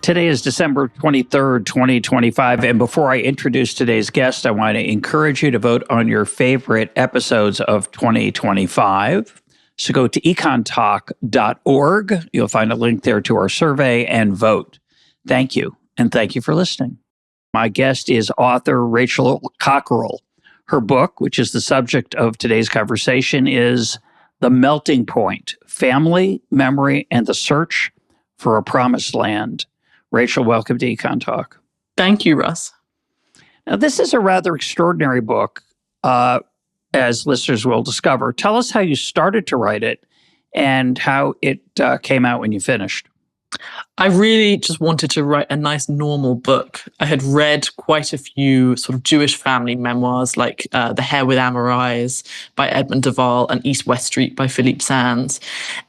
Today is December 23rd, 2025. And before I introduce today's guest, I want to encourage you to vote on your favorite episodes of 2025. So go to EconTalk.org. You'll find a link there to our survey and vote. Thank you. And thank you for listening. My guest is author Rachel Cockerell. Her book, which is the subject of today's conversation, is The Melting Point: Family, Memory, and the Search for a Promised Land. Rachel, welcome to EconTalk. Thank you, Russ. Now, this is a rather extraordinary book, as listeners will discover. Tell us how you started to write it and how it came out when you finished. I really just wanted to write a nice, normal book. I had read quite a few sort of Jewish family memoirs, like The Hare with Amber Eyes by Edmund de Waal and East West Street by Philippe Sands.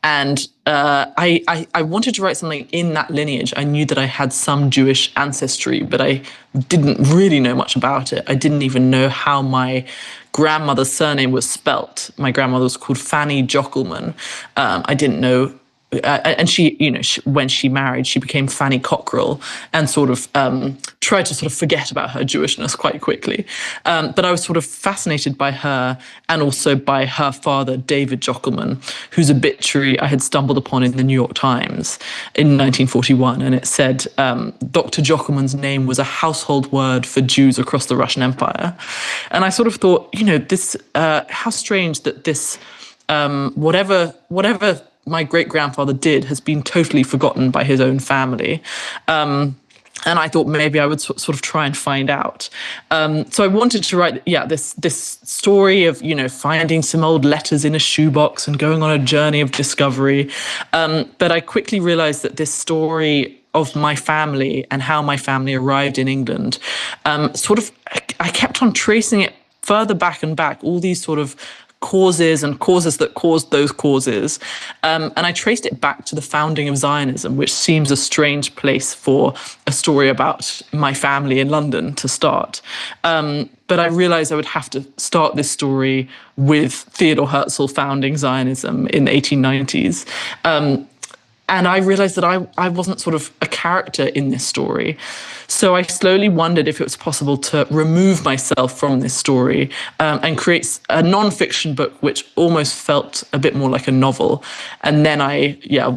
And I wanted to write something in that lineage. I knew that I had some Jewish ancestry, but I didn't really know much about it. I didn't even know how my grandmother's surname was spelt. My grandmother was called Fanny Jochelmann. I didn't know. And she, when she married, she became Fanny Cockerell and sort of tried to sort of forget about her Jewishness quite quickly. But I was sort of fascinated by her and also by her father, David Jochelmann, whose obituary I had stumbled upon in the New York Times in 1941. And it said, Dr. Jochelmann's name was a household word for Jews across the Russian Empire. And I sort of thought, this, how strange that this, whatever my great-grandfather did has been totally forgotten by his own family. And I thought maybe I would sort of try and find out. So I wanted to write, this story of, finding some old letters in a shoebox and going on a journey of discovery. But I quickly realized that this story of my family and how my family arrived in England, I kept on tracing it further back and back, all these sort of causes and causes that caused those causes. And I traced it back to the founding of Zionism, which seems a strange place for a story about my family in London to start. But I realized I would have to start this story with Theodor Herzl founding Zionism in the 1890s. And I realized that I wasn't sort of a character in this story. So I slowly wondered if it was possible to remove myself from this story and create a non-fiction book which almost felt a bit more like a novel. And then I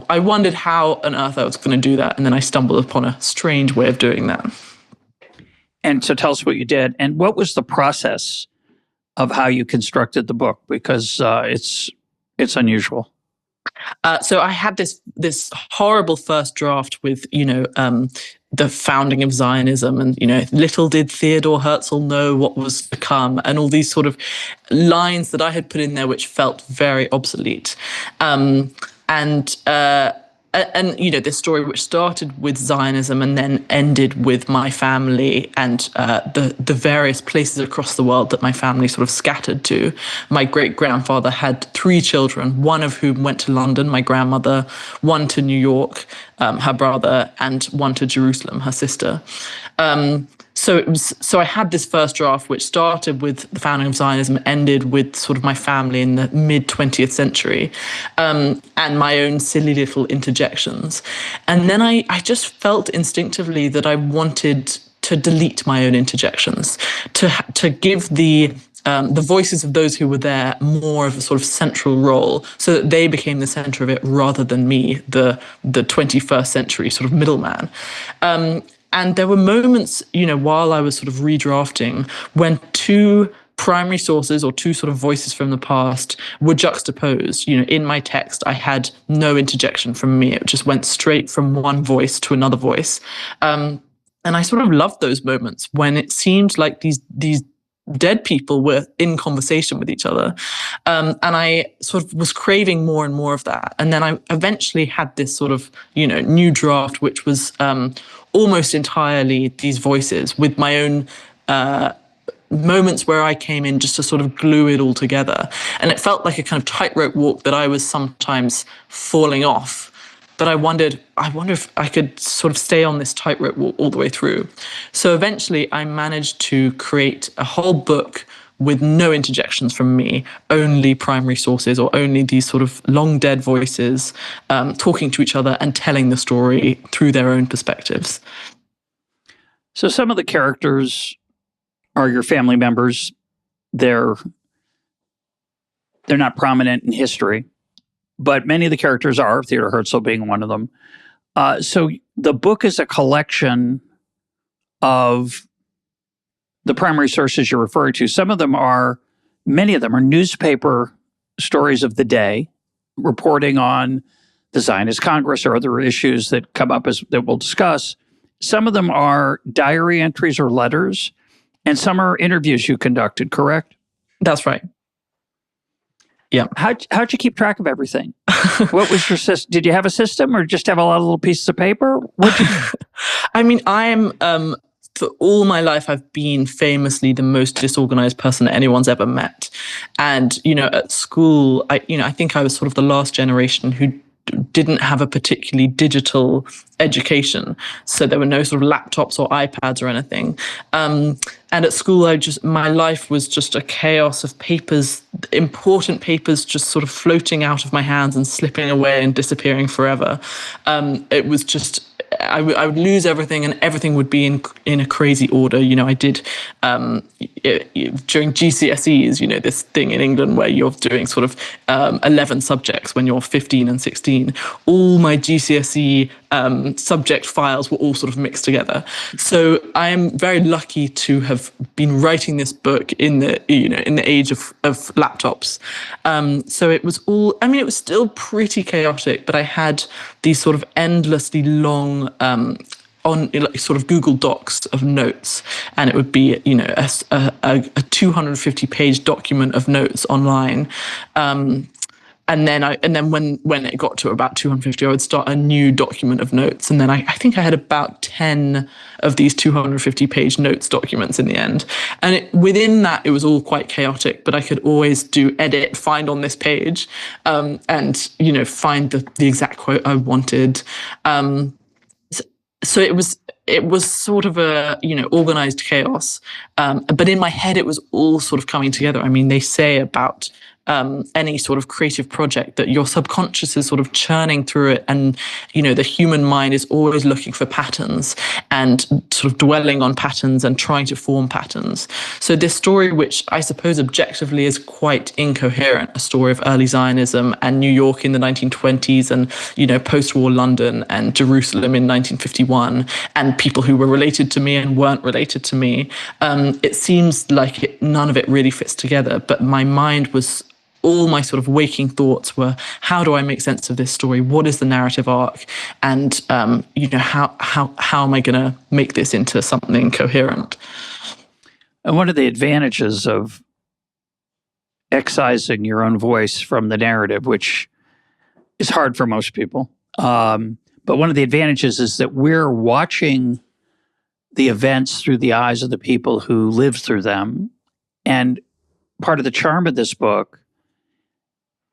wondered how on earth I was going to do that. And then I stumbled upon a strange way of doing that. And so tell us what you did. And what was the process of how you constructed the book? Because it's unusual. So I had this horrible first draft with, the founding of Zionism and, little did Theodor Herzl know what was to come and all these sort of lines that I had put in there which felt very obsolete. This story which started with Zionism and then ended with my family and the various places across the world that my family sort of scattered to. My great-grandfather had 3 children, one of whom went to London, my grandmother, one to New York, her brother, and one to Jerusalem, her sister. So I had this first draft, which started with the founding of Zionism, ended with sort of my family in the mid-20th century, and my own silly little interjections. And then I just felt instinctively that I wanted to delete my own interjections, to give the voices of those who were there more of a sort of central role so that they became the center of it rather than me, the 21st century sort of middleman. And there were moments, while I was sort of redrafting when 2 primary sources or 2 sort of voices from the past were juxtaposed. In my text, I had no interjection from me. It just went straight from one voice to another voice. And I sort of loved those moments when it seemed like these dead people were in conversation with each other. And I sort of was craving more and more of that. And then I eventually had this sort of, new draft, which was almost entirely these voices with my own moments where I came in just to sort of glue it all together. And it felt like a kind of tightrope walk that I was sometimes falling off. But I wonder if I could sort of stay on this tightrope walk all the way through. So eventually I managed to create a whole book with no interjections from me, only primary sources or only these sort of long dead voices talking to each other and telling the story through their own perspectives. So some of the characters are your family members. They're not prominent in history, but many of the characters are, Theodore Herzl being one of them. So the book is a collection of the primary sources you're referring to. Many of them are newspaper stories of the day, reporting on the Zionist Congress or other issues that come up that we'll discuss. Some of them are diary entries or letters, and some are interviews you conducted, correct? That's right. Yeah. How'd you keep track of everything? What was your system? Did you have a system or just have a lot of little pieces of paper? I mean, for all my life, I've been famously the most disorganized person that anyone's ever met. And, at school, I think I was sort of the last generation who didn't have a particularly digital education. So there were no sort of laptops or iPads or anything. And at school, my life was just a chaos of papers, important papers just sort of floating out of my hands and slipping away and disappearing forever. It was just, I would lose everything and everything would be in a crazy order. I did, during GCSEs, this thing in England where you're doing sort of 11 subjects when you're 15 and 16. All my GCSE subject files were all sort of mixed together. So I am very lucky to have been writing this book in the age of laptops. So it was it was still pretty chaotic, but I had these sort of endlessly long on sort of Google Docs of notes, and it would be a 250 page document of notes online. And then when it got to about 250, I would start a new document of notes. And then I think I had about 10 of these 250 page notes documents in the end. And within that, it was all quite chaotic, but I could always do edit, find on this page, and find the exact quote I wanted. So it was sort of a, organized chaos. But in my head, it was all sort of coming together. I mean, they say about any sort of creative project that your subconscious is sort of churning through it. And, the human mind is always looking for patterns and sort of dwelling on patterns and trying to form patterns. So this story, which I suppose objectively is quite incoherent, a story of early Zionism and New York in the 1920s and, post-war London and Jerusalem in 1951 and people who were related to me and weren't related to me. It seems like none of it really fits together, but my mind was, all my sort of waking thoughts were, how do I make sense of this story? What is the narrative arc? And, how am I going to make this into something coherent? And one of the advantages of excising your own voice from the narrative, which is hard for most people, but one of the advantages is that we're watching the events through the eyes of the people who lived through them. And part of the charm of this book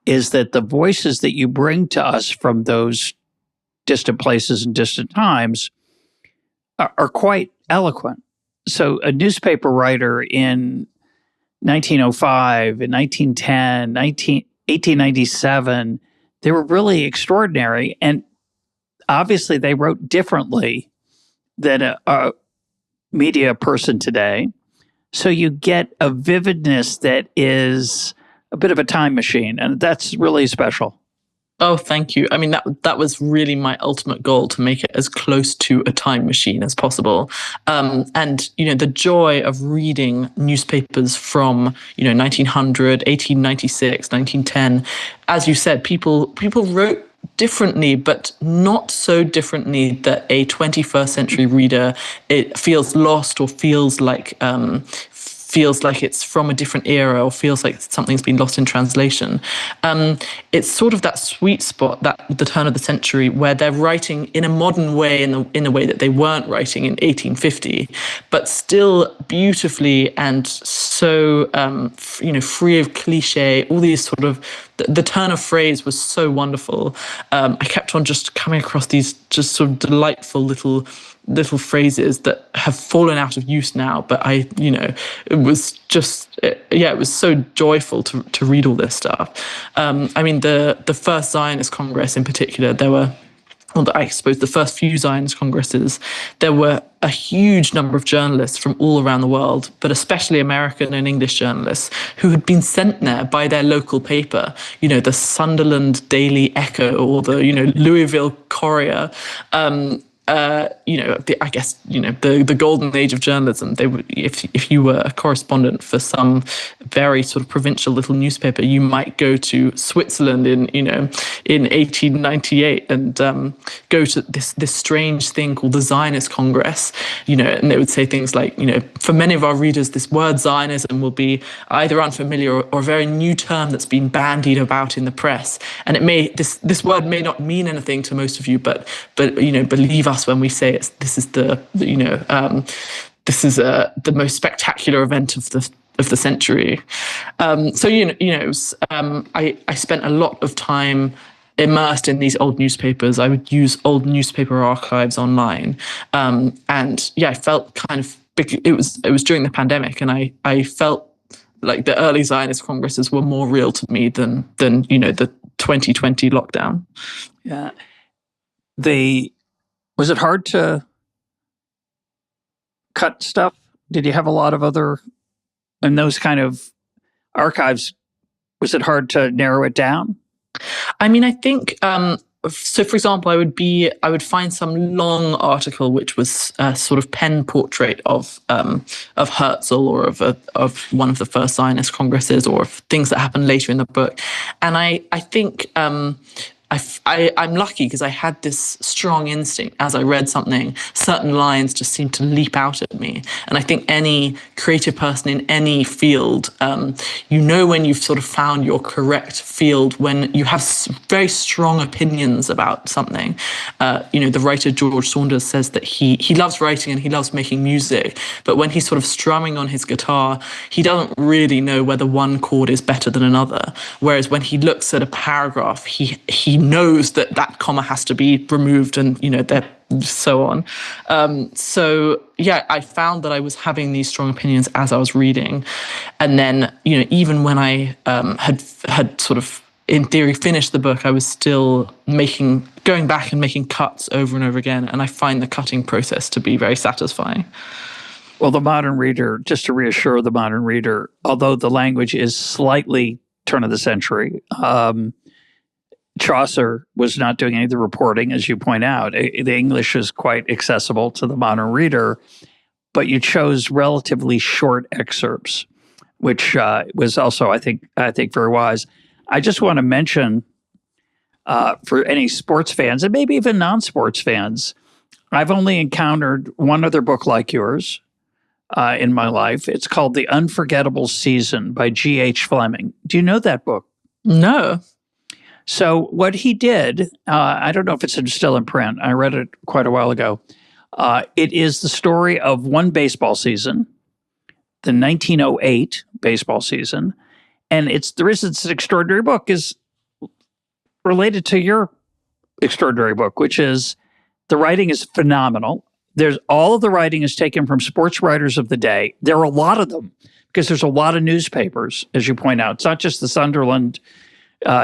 is that the voices that you bring to us from those distant places and distant times are quite eloquent. So a newspaper writer in 1905, in 1910, 1897, they were really extraordinary. And obviously they wrote differently than a media person today. So you get a vividness that is a bit of a time machine, and that's really special. Oh, thank you. I mean, that was really my ultimate goal, to make it as close to a time machine as possible. And, the joy of reading newspapers from, 1900, 1896, 1910. As you said, people wrote differently, but not so differently that a 21st century reader, it feels lost or feels like it's from a different era or feels like something's been lost in translation. It's sort of that sweet spot, that the turn of the century, where they're writing in a modern way, in a way that they weren't writing in 1850, but still beautifully and so free of cliche. All these sort of the turn of phrase was so wonderful. I kept on just coming across these just sort of delightful little little phrases that have fallen out of use now. But it was just, it was so joyful to read all this stuff. The first Zionist Congress in particular, I suppose the first few Zionist Congresses, there were a huge number of journalists from all around the world, but especially American and English journalists, who had been sent there by their local paper, the Sunderland Daily Echo or the, Louisville Courier. The golden age of journalism. They would, if you were a correspondent for some very sort of provincial little newspaper, you might go to Switzerland in 1898 and go to this strange thing called the Zionist Congress. And they would say things like, for many of our readers, this word Zionism will be either unfamiliar or a very new term that's been bandied about in the press. And this word may not mean anything to most of you, but believe us when we say this is the most spectacular event of the century. I spent a lot of time immersed in these old newspapers. I would use old newspaper archives online, I felt kind of big. It was during the pandemic, and I felt like the early Zionist Congresses were more real to me than the 2020 lockdown. Yeah. Was it hard to cut stuff? Did you have a lot of other, in those kind of archives, was it hard to narrow it down? I think, so for example, I would find some long article which was a sort of pen portrait of Herzl or of one of the first Zionist Congresses or of things that happened later in the book. And I think I'm lucky because I had this strong instinct as I read something. Certain lines just seemed to leap out at me. And I think any creative person in any field, when you've sort of found your correct field, when you have very strong opinions about something. The writer George Saunders says that he loves writing and he loves making music, but when he's sort of strumming on his guitar, he doesn't really know whether one chord is better than another. Whereas when he looks at a paragraph, he knows that comma has to be removed, and so on. I found that I was having these strong opinions as I was reading, and then even when I had sort of in theory finished the book, I was still going back and making cuts over and over again, and I find the cutting process to be very satisfying. Well, the modern reader, just to reassure the modern reader, although the language is slightly turn of the century. Chaucer was not doing any of the reporting, as you point out. The English is quite accessible to the modern reader, but you chose relatively short excerpts, which was also, I think, very wise. I just want to mention for any sports fans, and maybe even non-sports fans, I've only encountered one other book like yours in my life. It's called The Unforgettable Season by G.H. Fleming. Do you know that book? No. So what he did, I don't know if it's still in print. I read it quite a while ago. It is the story of one baseball season, the 1908 baseball season. And the reason it's an extraordinary book is related to your extraordinary book, which is the writing is phenomenal. All of the writing is taken from sports writers of the day. There are a lot of them because there's a lot of newspapers, as you point out. It's not just the Sunderland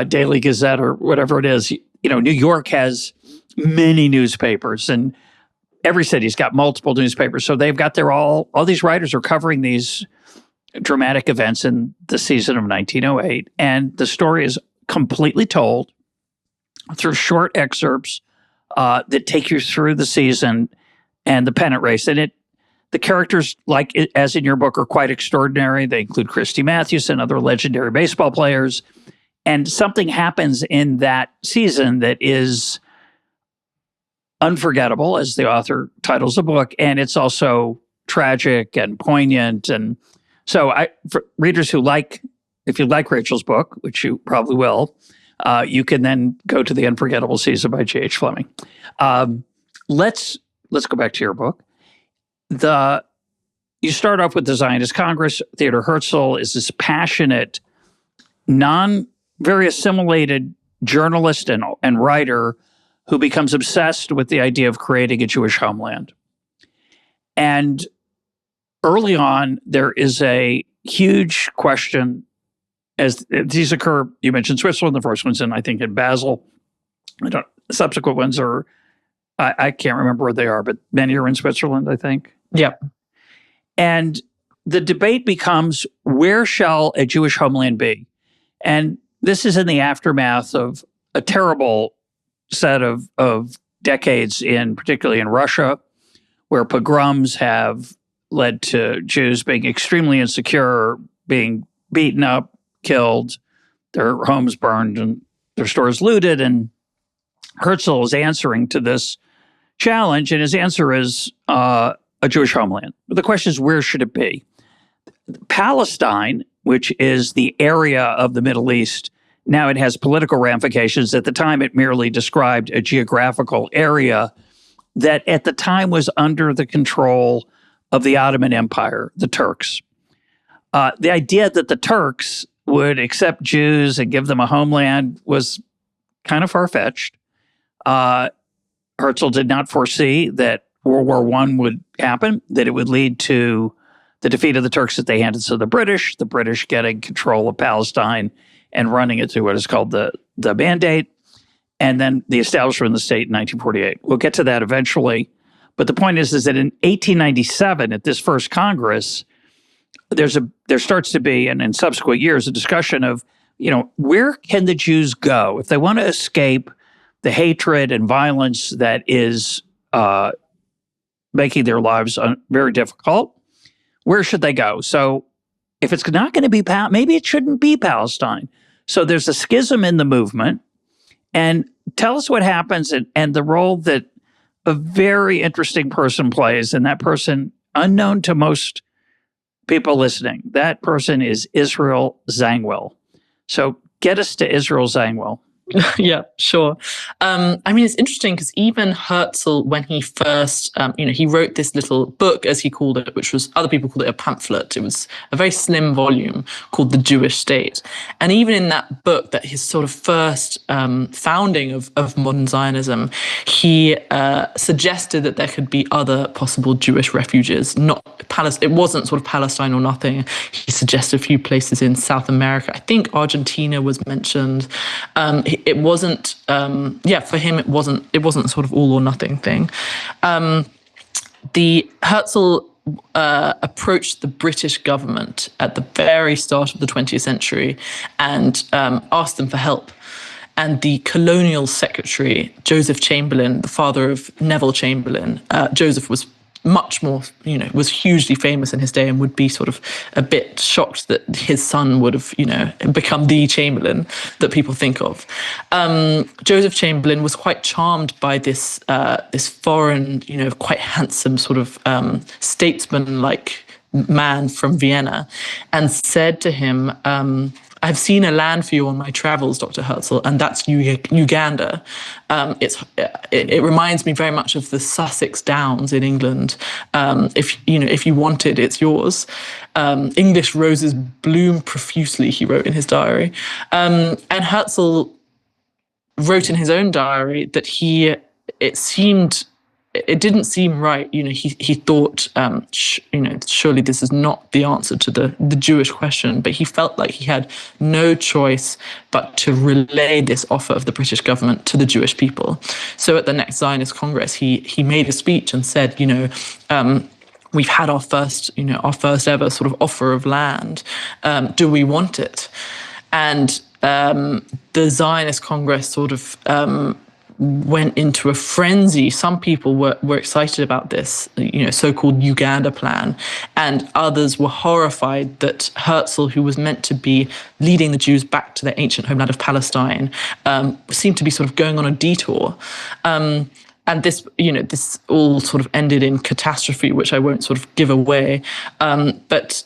Daily Gazette or whatever it is. New York has many newspapers, and every city's got multiple newspapers. So they've got all these writers are covering these dramatic events in the season of 1908. And the story is completely told through short excerpts that take you through the season and the pennant race. And the characters, as in your book, are quite extraordinary. They include Christy Mathewson, other legendary baseball players. And something happens in that season that is unforgettable, as the author titles the book, and it's also tragic and poignant. And so for readers if you like Rachel's book, which you probably will, you can then go to The Unforgettable Season by G.H. Fleming. Let's go back to your book. You start off with the Zionist Congress. Theodor Herzl is this passionate, very assimilated journalist and writer who becomes obsessed with the idea of creating a Jewish homeland. And early on, there is a huge question as these occur. You mentioned Switzerland. The first one's I think, in Basel. Subsequent ones are, I can't remember where they are, but many are in Switzerland, I think. Yep. And the debate becomes, where shall a Jewish homeland be? And this is in the aftermath of a terrible set of decades, particularly in Russia, where pogroms have led to Jews being extremely insecure, being beaten up, killed, their homes burned, and their stores looted. And Herzl is answering to this challenge, and his answer is a Jewish homeland. But the question is, where should it be? Palestine, which is the area of the Middle East, now it has political ramifications. At the time, it merely described a geographical area that at the time was under the control of the Ottoman Empire, the Turks. The idea that the Turks would accept Jews and give them a homeland was kind of far-fetched. Herzl did not foresee that World War I would happen, that it would lead to the defeat of the Turks that they handed to the British getting control of Palestine and running it through what is called the Mandate, and then the establishment of the state in 1948. We'll get to that eventually. But the point is that in 1897, at this first Congress, there starts to be, and in subsequent years, a discussion of, where can the Jews go if they want to escape the hatred and violence that is making their lives very difficult? Where should they go? So if it's not going to be, maybe it shouldn't be Palestine. So there's a schism in the movement. And tell us what happens and the role that a very interesting person plays, and that person, unknown to most people listening, that person is Israel Zangwill. So get us to Israel Zangwill. Yeah, sure. It's interesting because even Herzl, when he first, he wrote this little book, as he called it, which was, other people called it a pamphlet. It was a very slim volume called The Jewish State. And even in that book, that his sort of first founding of modern Zionism, he suggested that there could be other possible Jewish refuges, it wasn't sort of Palestine or nothing. He suggested a few places in South America. I think Argentina was mentioned. It wasn't, for him, it wasn't sort of all or nothing thing. The Herzl approached the British government at the very start of the 20th century and asked them for help. And the colonial secretary, Joseph Chamberlain, the father of Neville Chamberlain, Joseph was much more, was hugely famous in his day and would be sort of a bit shocked that his son would have, become the Chamberlain that people think of. Joseph Chamberlain was quite charmed by this foreign, quite handsome sort of statesman-like man from Vienna, and said to him, I've seen a land for you on my travels, Dr. Herzl, and that's Uganda. It reminds me very much of the Sussex Downs in England. If you want it, it's yours. English roses bloom profusely, he wrote in his diary. And Herzl wrote in his own diary that it didn't seem right. He thought, surely this is not the answer to the Jewish question, but he felt like he had no choice but to relay this offer of the British government to the Jewish people. So at the next Zionist Congress, he made a speech and said, we've had our first ever sort of offer of land. Do we want it? And the Zionist Congress sort of went into a frenzy. Some people were excited about this, so-called Uganda plan, and others were horrified that Herzl, who was meant to be leading the Jews back to their ancient homeland of Palestine, seemed to be sort of going on a detour. And this all sort of ended in catastrophe, which I won't sort of give away. But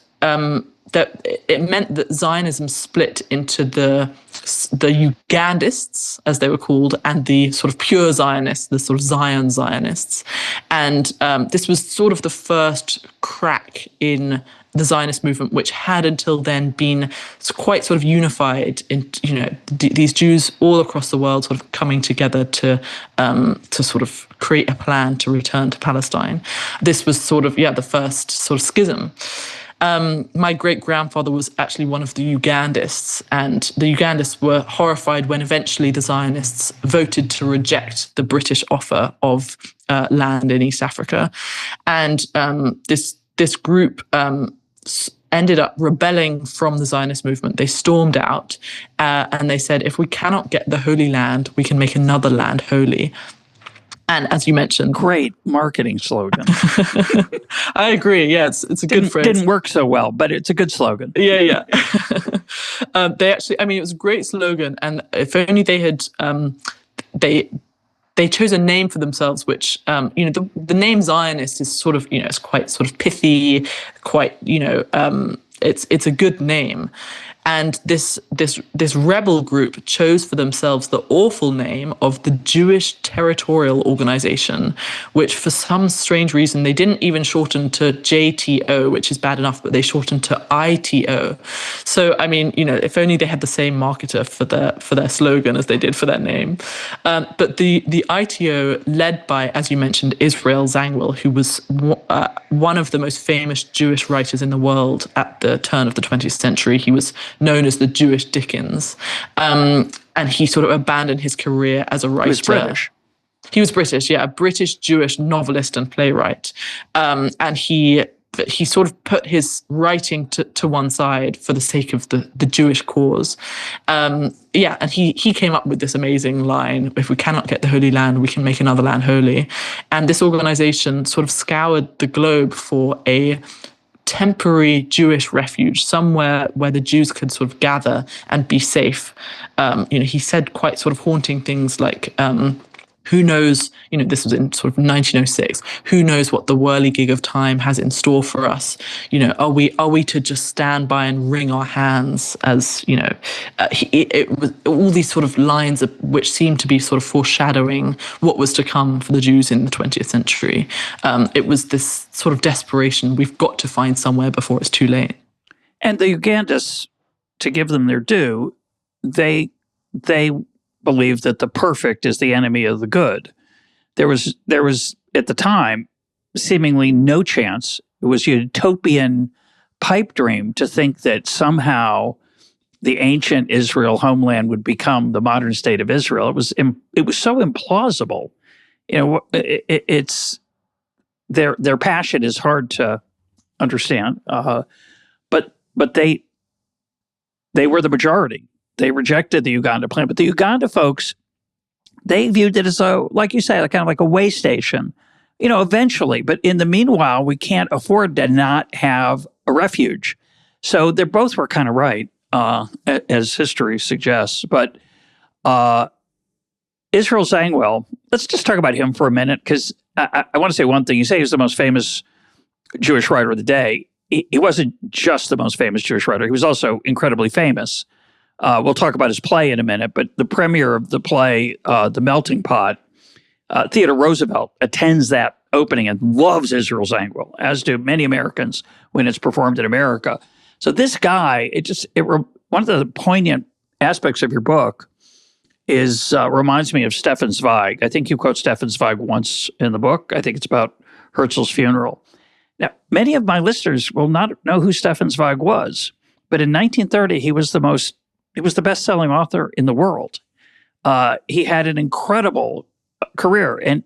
that it meant that Zionism split into the Ugandists, as they were called, and the sort of pure Zionists, the sort of Zionists. And this was sort of the first crack in the Zionist movement, which had until then been quite sort of unified in, these Jews all across the world sort of coming together to sort of create a plan to return to Palestine. This was sort of, the first sort of schism. My great-grandfather was actually one of the Ugandists, and the Ugandists were horrified when eventually the Zionists voted to reject the British offer of land in East Africa. And this group ended up rebelling from the Zionist movement. They stormed out and they said, if we cannot get the Holy Land, we can make another land holy. And as you mentioned... Great marketing slogan. I agree. Yeah, it's a good phrase. Didn't work so well, but it's a good slogan. Yeah. They actually, it was a great slogan. And if only they had... They chose a name for themselves, which, the name Zionist is sort of, it's quite sort of pithy, quite, it's a good name. And this rebel group chose for themselves the awful name of the Jewish Territorial Organization, which for some strange reason, they didn't even shorten to JTO, which is bad enough, but they shortened to ITO. So, if only they had the same marketer for their slogan as they did for their name. But the ITO, led by, as you mentioned, Israel Zangwill, who was one of the most famous Jewish writers in the world at the turn of the 20th century. He was known as the Jewish Dickens. And he sort of abandoned his career as a writer. He was British. He was British, a British Jewish novelist and playwright. And he sort of put his writing to one side for the sake of the Jewish cause. And he came up with this amazing line, if we cannot get the Holy Land, we can make another land holy. And this organization sort of scoured the globe for a temporary Jewish refuge, somewhere where the Jews could sort of gather and be safe. He said quite sort of haunting things like, who knows, this was in sort of 1906, who knows what the whirligig of time has in store for us? Are we to just stand by and wring our hands as, it was all these sort of lines which seemed to be sort of foreshadowing what was to come for the Jews in the 20th century. It was this sort of desperation, we've got to find somewhere before it's too late. And the Ugandists, to give them their due, they believed that the perfect is the enemy of the good. There was at the time seemingly no chance. It was a utopian pipe dream to think that somehow the ancient Israel homeland would become the modern state of Israel. It was so implausible. It's their passion is hard to understand. But they were the majority. They rejected the Uganda plan, but the Uganda folks, they viewed it as like you say, kind of like a way station, eventually. But in the meanwhile, we can't afford to not have a refuge. So they both were kind of right, as history suggests. But Israel Zangwill, let's just talk about him for a minute, because I want to say one thing. You say he's the most famous Jewish writer of the day. He wasn't just the most famous Jewish writer. He was also incredibly famous. We'll talk about his play in a minute, but the premiere of the play, The Melting Pot, Theodore Roosevelt attends that opening and loves Israel Zangwill, as do many Americans when it's performed in America. So this guy, one of the poignant aspects of your book is reminds me of Stefan Zweig. I think you quote Stefan Zweig once in the book. I think it's about Herzl's funeral. Now, many of my listeners will not know who Stefan Zweig was, but in 1930, he was the best-selling author in the world. He had an incredible career, and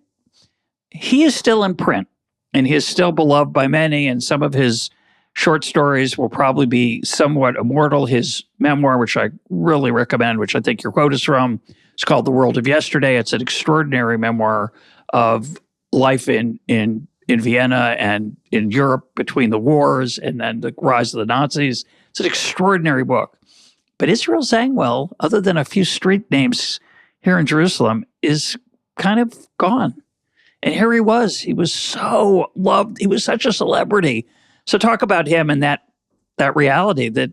he is still in print, and he is still beloved by many, and some of his short stories will probably be somewhat immortal. His memoir, which I really recommend, which I think your quote is from, it's called The World of Yesterday. It's an extraordinary memoir of life in Vienna and in Europe between the wars and then the rise of the Nazis. It's an extraordinary book. But Israel Zangwill, other than a few street names here in Jerusalem, is kind of gone. And here he was so loved. He was such a celebrity. So talk about him and that reality that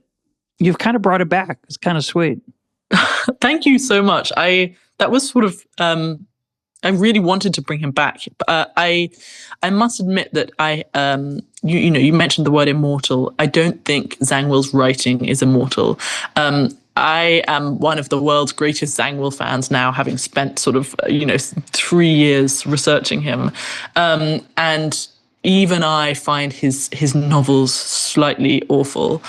you've kind of brought it back. It's kind of sweet. Thank you so much. That was sort of I really wanted to bring him back. I must admit that you mentioned the word immortal. I don't think Zangwill's writing is immortal. I am one of the world's greatest Zangwill fans now, having spent sort of 3 years researching him, and even I find his novels slightly awful.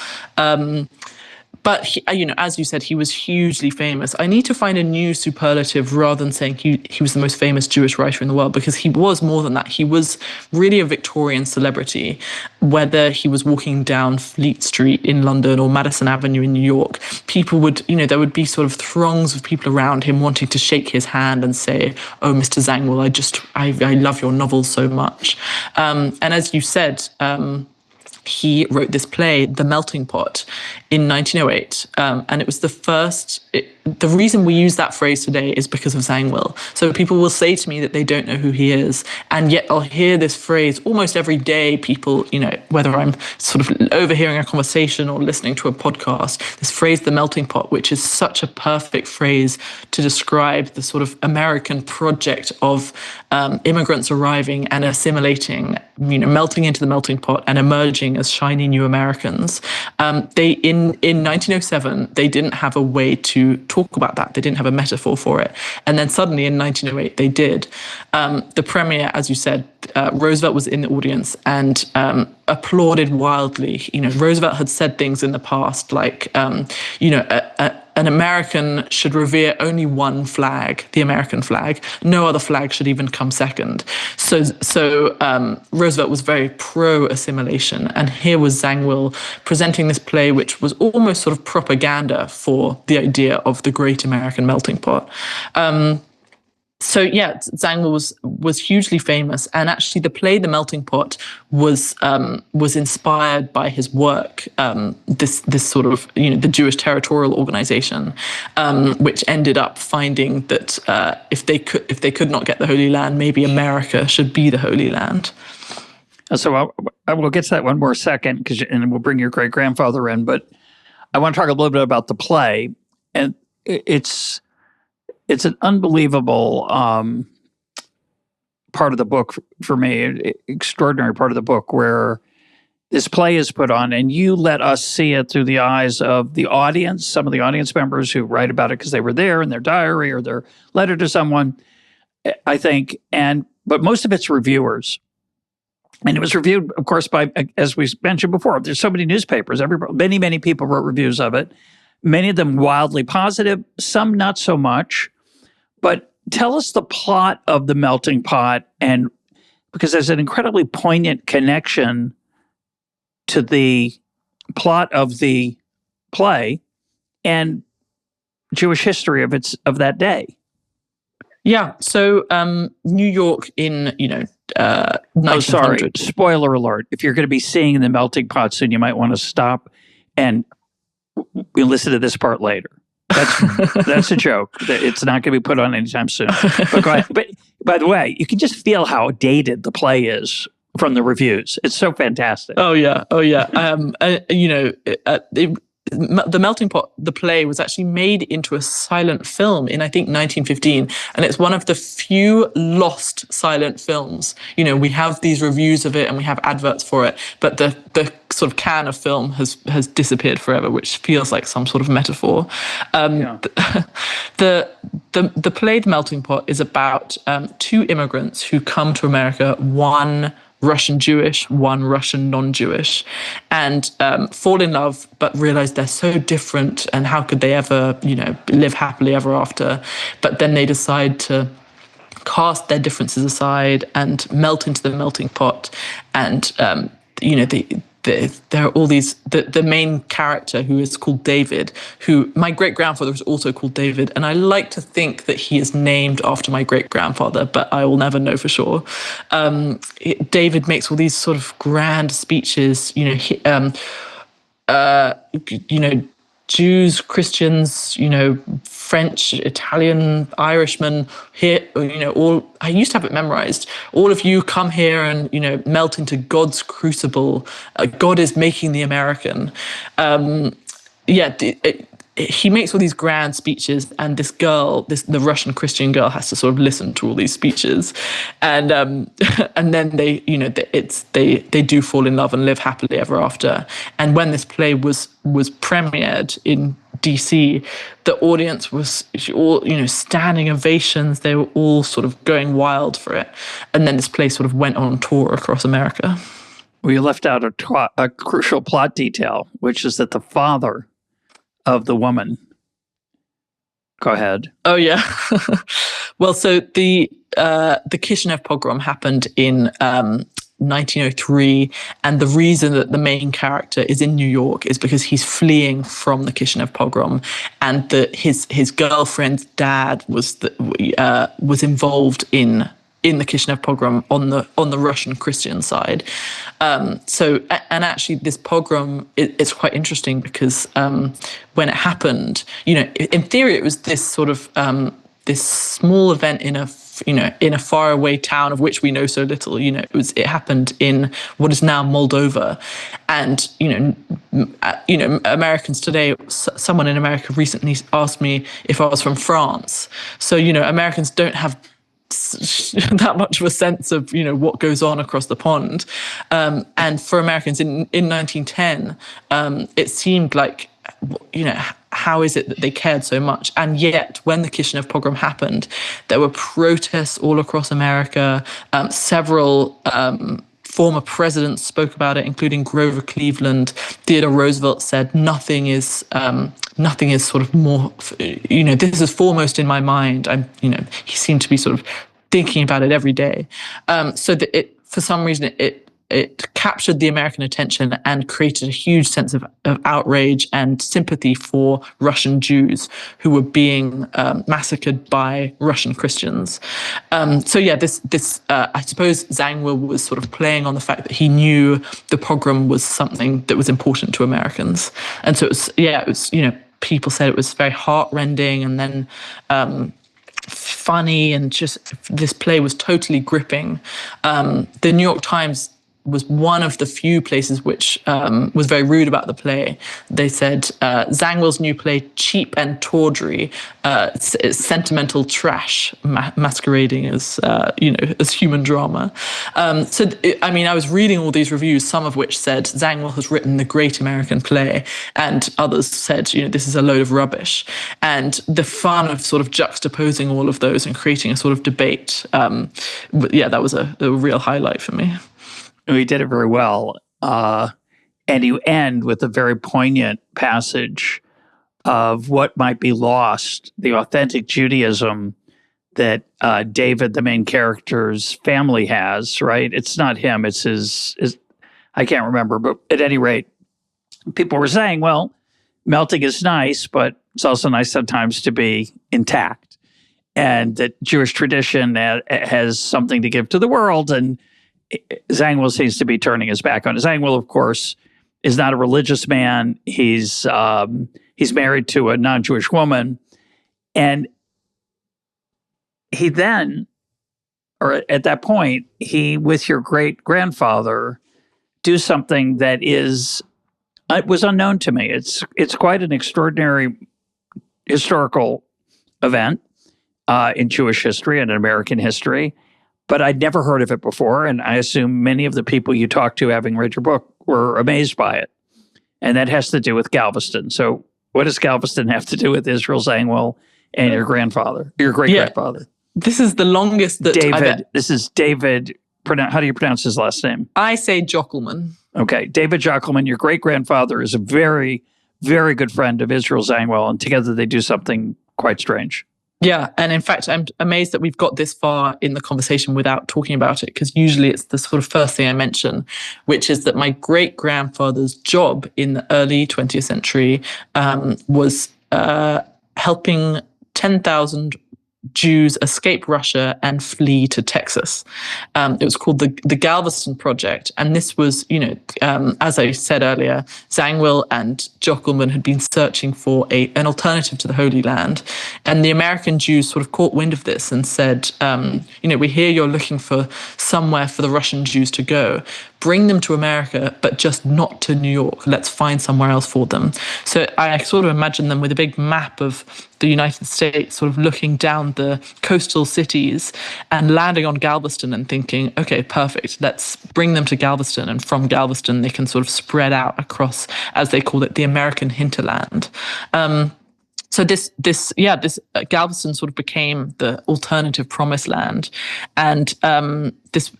But as you said, he was hugely famous. I need to find a new superlative rather than saying he was the most famous Jewish writer in the world, because he was more than that. He was really a Victorian celebrity. Whether he was walking down Fleet Street in London or Madison Avenue in New York, people would, there would be sort of throngs of people around him wanting to shake his hand and say, "Oh, Mr. Zangwill, I love your novels so much." And as you said, he wrote this play, The Melting Pot, in 1908. And it was the reason we use that phrase today is because of Zangwill. So people will say to me that they don't know who he is. And yet I'll hear this phrase almost every day. People, whether I'm sort of overhearing a conversation or listening to a podcast, this phrase, The Melting Pot, which is such a perfect phrase to describe the sort of American project of immigrants arriving and assimilating, melting into the melting pot and emerging as shiny new Americans. In 1907, they didn't have a way to talk about that. They didn't have a metaphor for it. And then suddenly in 1908, they did. The premiere, as you said, Roosevelt was in the audience and applauded wildly. Roosevelt had said things in the past like, an American should revere only one flag, the American flag. No other flag should even come second. So Roosevelt was very pro-assimilation. And here was Zangwill presenting this play, which was almost sort of propaganda for the idea of the great American melting pot. Zangwill was hugely famous, and actually the play The Melting Pot was inspired by his work. This sort of the Jewish Territorial Organization, which ended up finding that if they could not get the Holy Land, maybe America should be the Holy Land. So I will get to that one more second, and we'll bring your great grandfather in. But I want to talk a little bit about the play, and it's an unbelievable part of the book for me, extraordinary part of the book, where this play is put on and you let us see it through the eyes of the audience, some of the audience members who write about it because they were there in their diary or their letter to someone, I think. But most of it's reviewers. And it was reviewed, of course, by, as we mentioned before, there's so many newspapers. Many people wrote reviews of it. Many of them wildly positive, some not so much. But tell us the plot of The Melting Pot, and because there's an incredibly poignant connection to the plot of the play and Jewish history of that day. Yeah. So New York in 1900. Sorry, spoiler alert. If you're going to be seeing The Melting Pot soon, you might want to stop and we'll listen to this part later. That's a joke. It's not going to be put on anytime soon. But go ahead. But by the way, you can just feel how dated the play is from the reviews. It's so fantastic. Oh yeah. The Melting Pot, the play, was actually made into a silent film in, I think, 1915. And it's one of the few lost silent films. We have these reviews of it and we have adverts for it, but the sort of can of film has disappeared forever, which feels like some sort of metaphor. The play, The Melting Pot, is about two immigrants who come to America, one Russian Jewish, one Russian non-Jewish, and fall in love, but realize they're so different, and how could they ever, live happily ever after? But then they decide to cast their differences aside and melt into the melting pot, and there are all these, the main character, who is called David, who my great-grandfather was also called David, and I like to think that he is named after my great-grandfather, but I will never know for sure. David makes all these sort of grand speeches, Jews, Christians, French, Italian, Irishmen, here, I used to have it memorized. All of you come here and, melt into God's crucible. God is making the American. he makes all these grand speeches, and this girl, the Russian Christian girl, has to sort of listen to all these speeches, and and then they, they do fall in love and live happily ever after. And when this play was premiered in DC, the audience was all, standing ovations. They were all sort of going wild for it. And then this play sort of went on tour across America. Well, you left out a crucial plot detail, which is that the father of the woman. Go ahead. Oh yeah. Well, so the Kishinev pogrom happened in 1903, and the reason that the main character is in New York is because he's fleeing from the Kishinev pogrom, and his girlfriend's dad was involved in the Kishinev pogrom on the Russian Christian side. So actually this pogrom is quite interesting because when it happened, in theory it was this sort of this small event in a faraway town of which we know so little. It happened in what is now Moldova, and Americans today. Someone in America recently asked me if I was from France. So Americans don't have that much of a sense of what goes on across the pond, and for Americans in 1910, it seemed like how is it that they cared so much? And yet, when the Kishinev pogrom happened, there were protests all across America. Several former presidents spoke about it, including Grover Cleveland. Theodore Roosevelt said, nothing is sort of more, this is foremost in my mind. He seemed to be sort of thinking about it every day. So that for some reason, it captured the American attention and created a huge sense of outrage and sympathy for Russian Jews who were being massacred by Russian Christians. So yeah, this I suppose Zangwill was sort of playing on the fact that he knew the pogrom was something that was important to Americans, and so it was people said it was very heartrending, and then funny, and just this play was totally gripping. The New York Times was one of the few places which was very rude about the play. They said Zangwill's new play, cheap and tawdry, it's sentimental trash masquerading as as human drama. I was reading all these reviews, some of which said Zangwill has written the great American play, and others said this is a load of rubbish. And the fun of sort of juxtaposing all of those and creating a sort of debate, that was a real highlight for me. He did it very well. And you end with a very poignant passage of what might be lost, the authentic Judaism that David, the main character's family has, right? It's not him, it's his I can't remember, but at any rate, people were saying, well, melting is nice, but it's also nice sometimes to be intact. And that Jewish tradition has something to give to the world, and Zangwill seems to be turning his back on it. Zangwill, of course, is not a religious man. He's married to a non-Jewish woman, and he then, or at that point, he, with your great grandfather, do something that was unknown to me. It's quite an extraordinary historical event in Jewish history and in American history. But I'd never heard of it before, and I assume many of the people you talked to, having read your book, were amazed by it. And that has to do with Galveston. So what does Galveston have to do with Israel Zangwill and your grandfather, your great-grandfather? This is the longest that David. This is David. How do you pronounce his last name? I say Jochelmann. Okay, David Jochelmann, your great-grandfather, is a very, very good friend of Israel Zangwill, and together they do something quite strange. Yeah, and in fact, I'm amazed that we've got this far in the conversation without talking about it, because usually it's the sort of first thing I mention, which is that my great-grandfather's job in the early 20th century was helping 10,000 Jews escape Russia and flee to Texas. It was called the Galveston Project. And this was, as I said earlier, Zangwill and Jochelmann had been searching for an alternative to the Holy Land. And the American Jews sort of caught wind of this and said, we hear you're looking for somewhere for the Russian Jews to go, bring them to America, but just not to New York. Let's find somewhere else for them. So I sort of imagine them with a big map of the United States, sort of looking down the coastal cities and landing on Galveston and thinking, okay, perfect, let's bring them to Galveston. And from Galveston, they can sort of spread out across, as they call it, the American hinterland. So this Galveston sort of became the alternative promised land, and this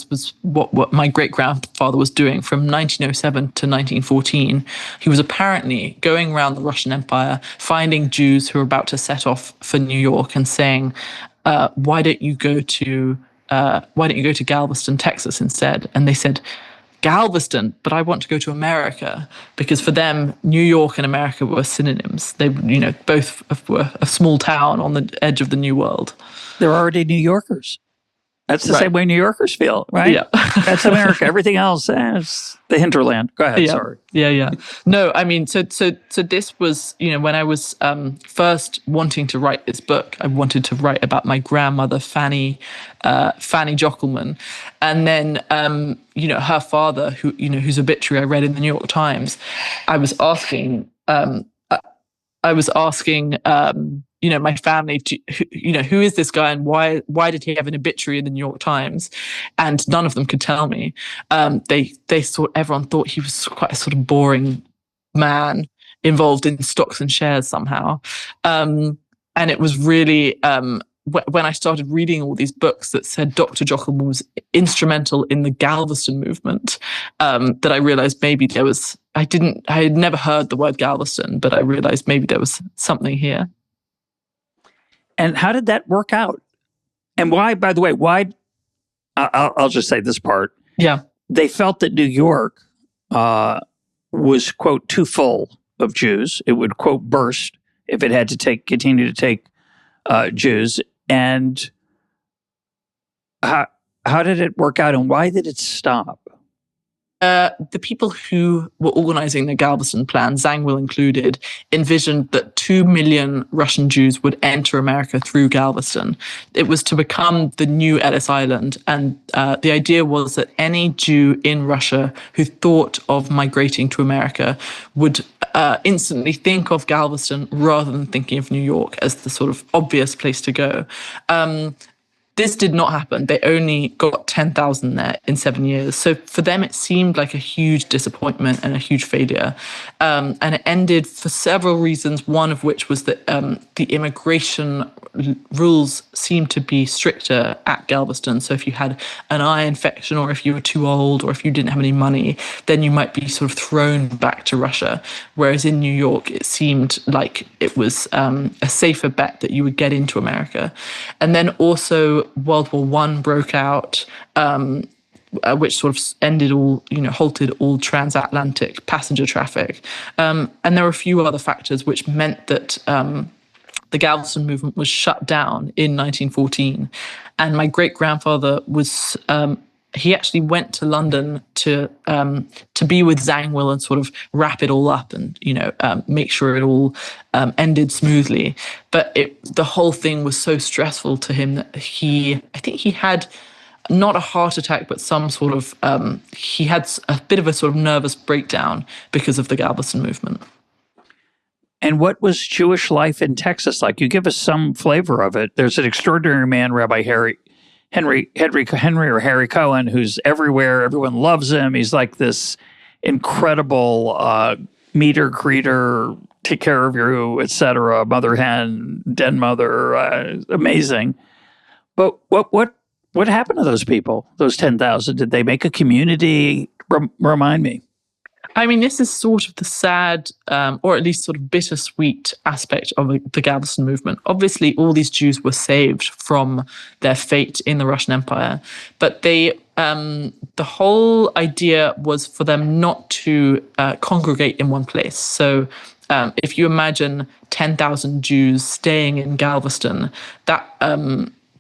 was what my great grandfather was doing from 1907 to 1914. He was apparently going around the Russian Empire, finding Jews who were about to set off for New York, and saying, "Why don't you go to Galveston, Texas instead?" And they said, "Galveston, but I want to go to America," because for them, New York and America were synonyms. They, both were a small town on the edge of the New world. They're already New Yorkers. That's the same way New Yorkers feel, right? Yeah. That's America. Everything else is the hinterland. Go ahead, sorry. Yeah. No, I mean, so this was, when I was first wanting to write this book, I wanted to write about my grandmother, Fanny Jochelmann. And then, her father, whose obituary I read in the New York Times, I was asking, my family, who is this guy and why did he have an obituary in the New York Times? And none of them could tell me. Everyone thought he was quite a sort of boring man involved in stocks and shares somehow. And it was really when I started reading all these books that said Dr. Jochelmann was instrumental in the Galveston movement, that I realized maybe I had never heard the word Galveston, but I realized maybe there was something here. And how did that work out? And why, by the way, I'll just say this part. Yeah. They felt that New York was, quote, too full of Jews. It would, quote, burst if it had to continue to take Jews. And how did it work out, and why did it stop? The people who were organizing the Galveston plan, Zangwill included, envisioned that 2 million Russian Jews would enter America through Galveston. It was to become the new Ellis Island. And the idea was that any Jew in Russia who thought of migrating to America would instantly think of Galveston rather than thinking of New York as the sort of obvious place to go. This did not happen. They only got 10,000 there in 7 years. So for them, it seemed like a huge disappointment and a huge failure. And it ended for several reasons, one of which was that the immigration rules seemed to be stricter at Galveston. So if you had an eye infection, or if you were too old, or if you didn't have any money, then you might be sort of thrown back to Russia. Whereas in New York, it seemed like it was a safer bet that you would get into America. And then also World War I broke out, which sort of halted all transatlantic passenger traffic. And there were a few other factors which meant that the Galveston movement was shut down in 1914. And my great-grandfather was... he actually went to London to be with Zangwill and sort of wrap it all up and make sure it all ended smoothly. But the whole thing was so stressful to him that I think he had not a heart attack, but some sort of he had a bit of a sort of nervous breakdown because of the Galveston movement. And what was Jewish life in Texas like? You give us some flavor of it. There's an extraordinary man, Rabbi Henry Cohen, who's everywhere. Everyone loves him. He's like this incredible meter greeter, take care of you, etc. Mother hen, den mother, amazing. But what happened to those people? Those 10,000? Did they make a community? Remind me. I mean, this is sort of the sad, or at least sort of bittersweet aspect of the Galveston movement. Obviously, all these Jews were saved from their fate in the Russian Empire, but the whole idea was for them not to congregate in one place. So if you imagine 10,000 Jews staying in Galveston,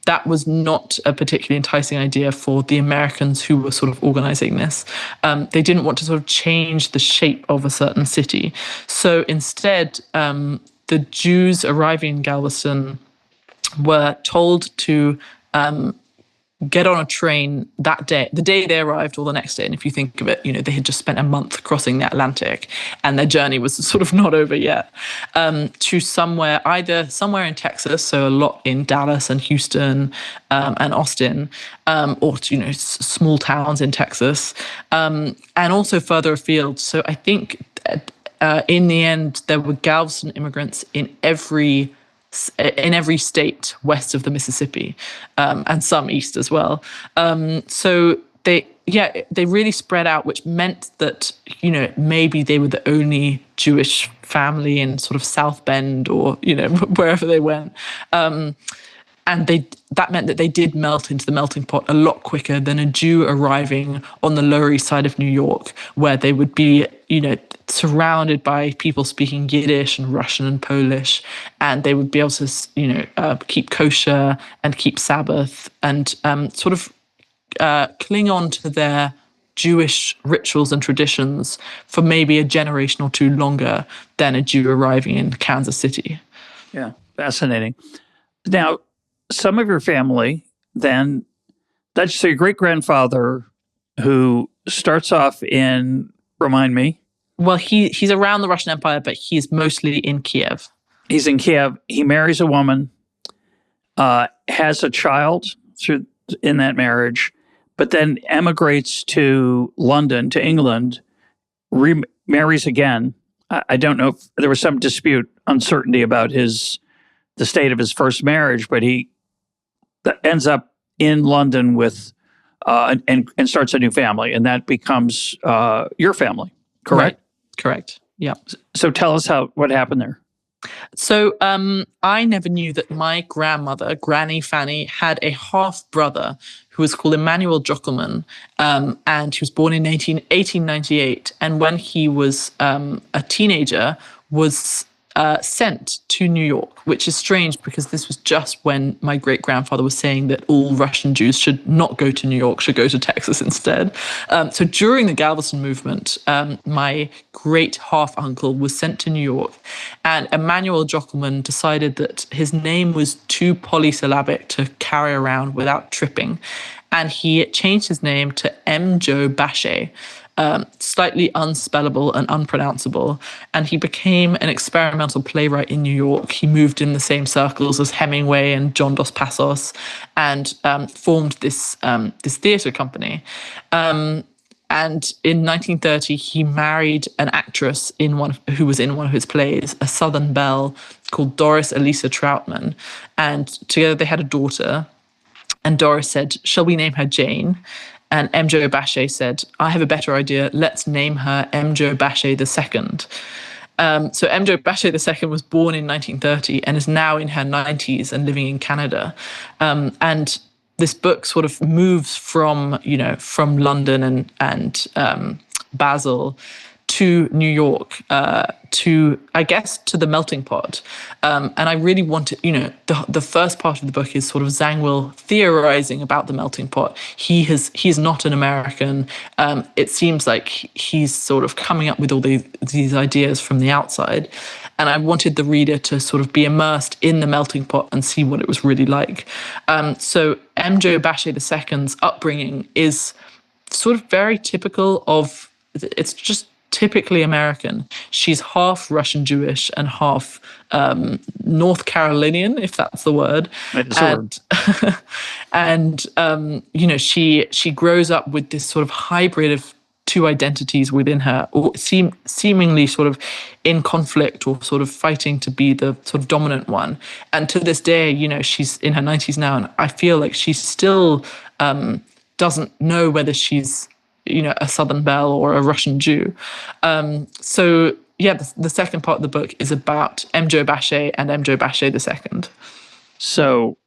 that was not a particularly enticing idea for the Americans who were sort of organizing this. They didn't want to sort of change the shape of a certain city. So instead, the Jews arriving in Galveston were told to get on a train that day, the day they arrived or the next day. And if you think of it, they had just spent a month crossing the Atlantic and their journey was sort of not over yet, to either somewhere in Texas, so a lot in Dallas and Houston and Austin, or to, small towns in Texas, and also further afield. So I think in the end, there were Galveston immigrants in every state west of the Mississippi, and some east as well. So they really spread out, which meant that, maybe they were the only Jewish family in sort of South Bend or, wherever they went. And that meant that they did melt into the melting pot a lot quicker than a Jew arriving on the Lower East Side of New York, where they would be, surrounded by people speaking Yiddish and Russian and Polish, and they would be able to, keep kosher and keep Sabbath and sort of cling on to their Jewish rituals and traditions for maybe a generation or two longer than a Jew arriving in Kansas City. Yeah, fascinating. Now, some of your family, then, that's your great-grandfather who starts off in, remind me. Well, he's around the Russian Empire, but he's mostly in Kiev. He's in Kiev. He marries a woman, has a child in that marriage, but then emigrates to London, to England, remarries again. I don't know if there was some uncertainty about the state of his first marriage, but he ends up in London with and starts a new family, and that becomes your family, correct? Right. Correct. Yeah. So tell us what happened there. So I never knew that my grandmother, Granny Fanny, had a half brother who was called Emmanuel Jochelmann, and he was born in 1898. And when he was a teenager, was sent to New York, which is strange because this was just when my great-grandfather was saying that all Russian Jews should not go to New York, should go to Texas instead. So during the Galveston movement, my great half-uncle was sent to New York, and Emmanuel Jochelmann decided that his name was too polysyllabic to carry around without tripping, and he changed his name to M. Joe Bache, slightly unspellable and unpronounceable, and he became an experimental playwright in New York. He moved in the same circles as Hemingway and John Dos Passos, and formed this theatre company. And in 1930, he married an actress who was in one of his plays, a Southern belle called Doris Elisa Troutman, and together they had a daughter. And Doris said, "Shall we name her Jane?" And M. Joe Bache said, "I have a better idea. Let's name her M. Joe Bache II." So M. Joe Bache II was born in 1930 and is now in her 90s and living in Canada. And this book sort of moves from London and Basel to New York, to the melting pot. And I really wanted, the first part of the book is sort of Zangwill theorizing about the melting pot. He's not an American. It seems like he's sort of coming up with all these ideas from the outside. And I wanted the reader to sort of be immersed in the melting pot and see what it was really like. So M. Joe Bache II's upbringing is sort of very typical of, it's just typically American. She's half Russian Jewish and half North Carolinian, if that's the word. And she grows up with this sort of hybrid of two identities within her, or seemingly sort of in conflict or sort of fighting to be the sort of dominant one. And to this day, she's in her 90s now, and I feel like she still doesn't know whether she's a Southern belle or a Russian Jew. The second part of the book is about M. Joe Bache and M. Joe Bache II. So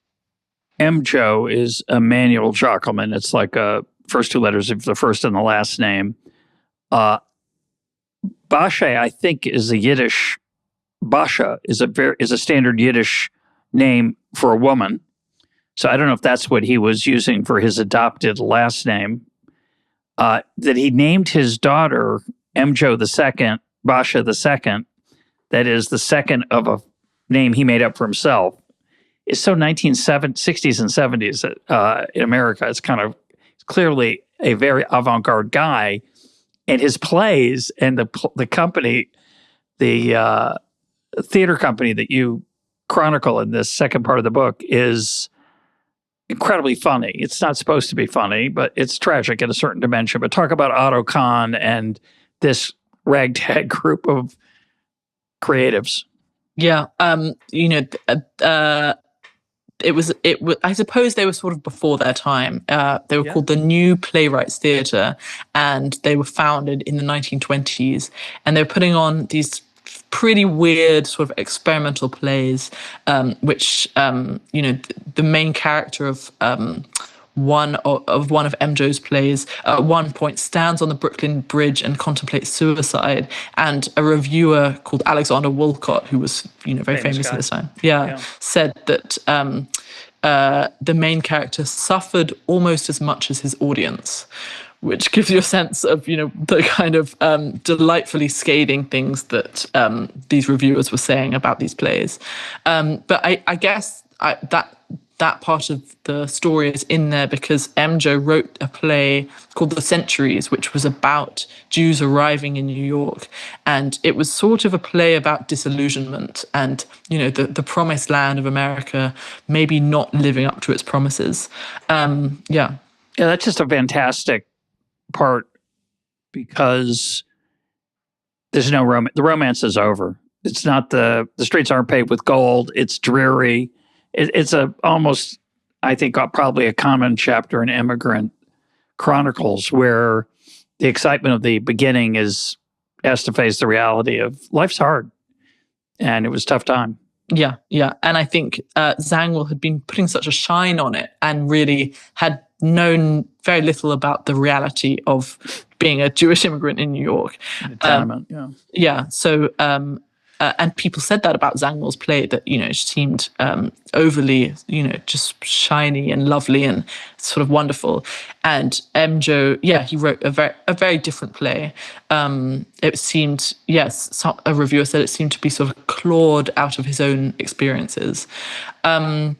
M. Joe is Emmanuel Jochelmann. It's like first two letters of the first and the last name. Bache, I think, is a Yiddish. Basha is a standard Yiddish name for a woman. So I don't know if that's what he was using for his adopted last name. That he named his daughter M. Joe II, Basha II, that is the second of a name he made up for himself, is so 1960s and 70s in America. It's kind of clearly a very avant-garde guy, and his plays and the company, the theater company that you chronicle in this second part of the book is incredibly funny. It's not supposed to be funny, but it's tragic in a certain dimension. But talk about Otto Kahn and this ragtag group of creatives. Yeah, it was. I suppose they were sort of before their time. They were called the New Playwrights Theatre, and they were founded in the 1920s. And they were putting on these pretty weird sort of experimental plays, which the main character of one of Mjo's plays at one point stands on the Brooklyn Bridge and contemplates suicide, and a reviewer called Alexander Woollcott, who was very famous at this time, said that the main character suffered almost as much as his audience, which gives you a sense of the kind of delightfully scathing things that these reviewers were saying about these plays. But I guess that part of the story is in there because Mjo wrote a play called The Centuries, which was about Jews arriving in New York. And it was sort of a play about disillusionment and, the promised land of America maybe not living up to its promises. Yeah, that's just a fantastic part because there's no romance. The romance is over. It's not the streets aren't paved with gold. It's dreary. It's almost, I think, probably a common chapter in Immigrant Chronicles where the excitement of the beginning has to face the reality of life's hard, and it was a tough time. Yeah. And I think Zangwill had been putting such a shine on it and really had known very little about the reality of being a Jewish immigrant in New York. So and people said that about Zangwill's play, that it seemed overly just shiny and lovely and sort of wonderful. And Mjo, he wrote a very different play. It seemed, a reviewer said it seemed to be sort of clawed out of his own experiences. And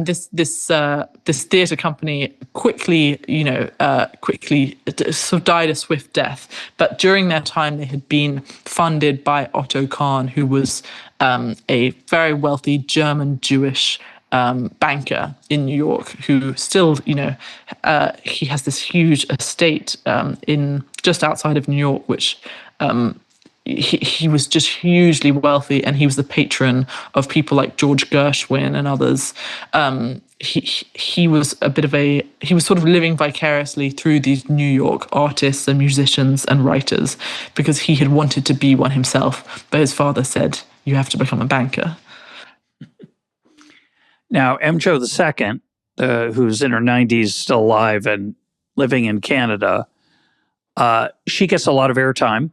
this theatre company quickly sort of died a swift death. But during their time, they had been funded by Otto Kahn, who was a very wealthy German Jewish banker in New York, who still, he has this huge estate in just outside of New York, which. He was just hugely wealthy, and he was the patron of people like George Gershwin and others. He was he was sort of living vicariously through these New York artists and musicians and writers because he had wanted to be one himself, but his father said, "You have to become a banker." Now, Mjo II, who's in her 90s, still alive and living in Canada, she gets a lot of airtime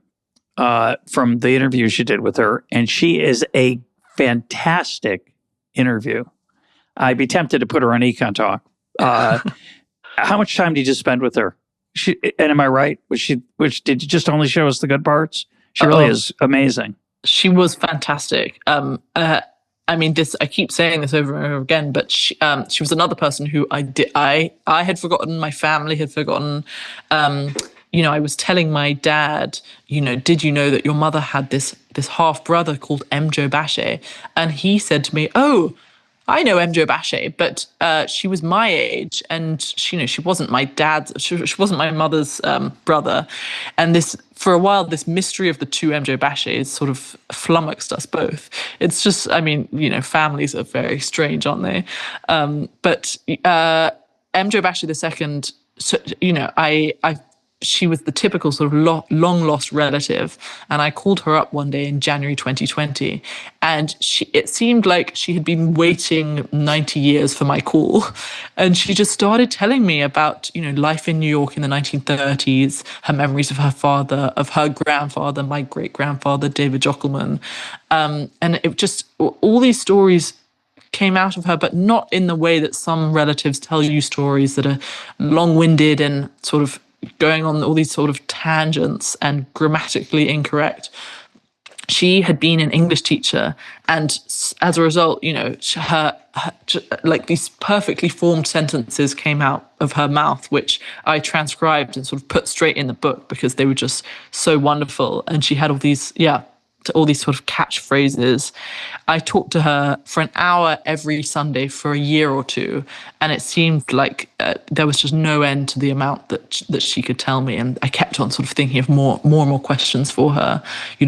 from the interview she did with her, and she is a fantastic interview. I'd be tempted to put her on EconTalk. How much time did you spend with her? And am I right? Which did you just only show us the good parts? She really is amazing. She was fantastic. I keep saying this over and over again, but she was another person who I had forgotten. My family had forgotten. I was telling my dad, did you know that your mother had this half brother called Mjo Bashe? And he said to me, "Oh, I know Mjo Bashe, but she was my age, and she wasn't my dad's. She wasn't my mother's brother." And for a while, this mystery of the two Mjo Bashes sort of flummoxed us both. It's just, families are very strange, aren't they? But Mjo Bashe II. So, she was the typical sort of long lost relative, and I called her up one day in January 2020, and it seemed like she had been waiting 90 years for my call, and she just started telling me about life in New York in the 1930s, her memories of her father, of her grandfather, my great grandfather David Jochelmann, and it just all these stories came out of her, but not in the way that some relatives tell you stories that are long-winded and sort of going on all these sort of tangents and grammatically incorrect. she had been an English teacher, and as a result, her like these perfectly formed sentences came out of her mouth, which I transcribed and sort of put straight in the book because they were just so wonderful. And she had all these sort of catchphrases. I talked to her for an hour every Sunday for a year or two, and it seemed like there was just no end to the amount that she could tell me. And I kept on sort of thinking of more and more questions for her.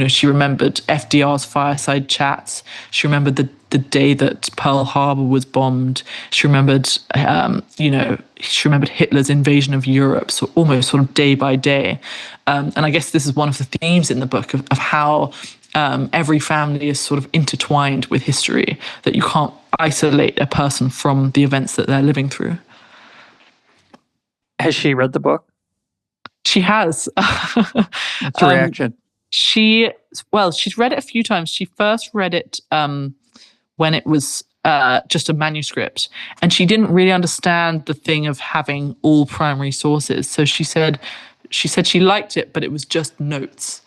She remembered FDR's fireside chats. She remembered the day that Pearl Harbor was bombed. She remembered, she remembered Hitler's invasion of Europe, so almost sort of day by day. And I guess this is one of the themes in the book of how every family is sort of intertwined with history, that you can't isolate a person from the events that they're living through. Has she read the book? She has. What's her reaction? She's read it a few times. She first read it when it was just a manuscript, and she didn't really understand the thing of having all primary sources. So she said she liked it, but it was just notes.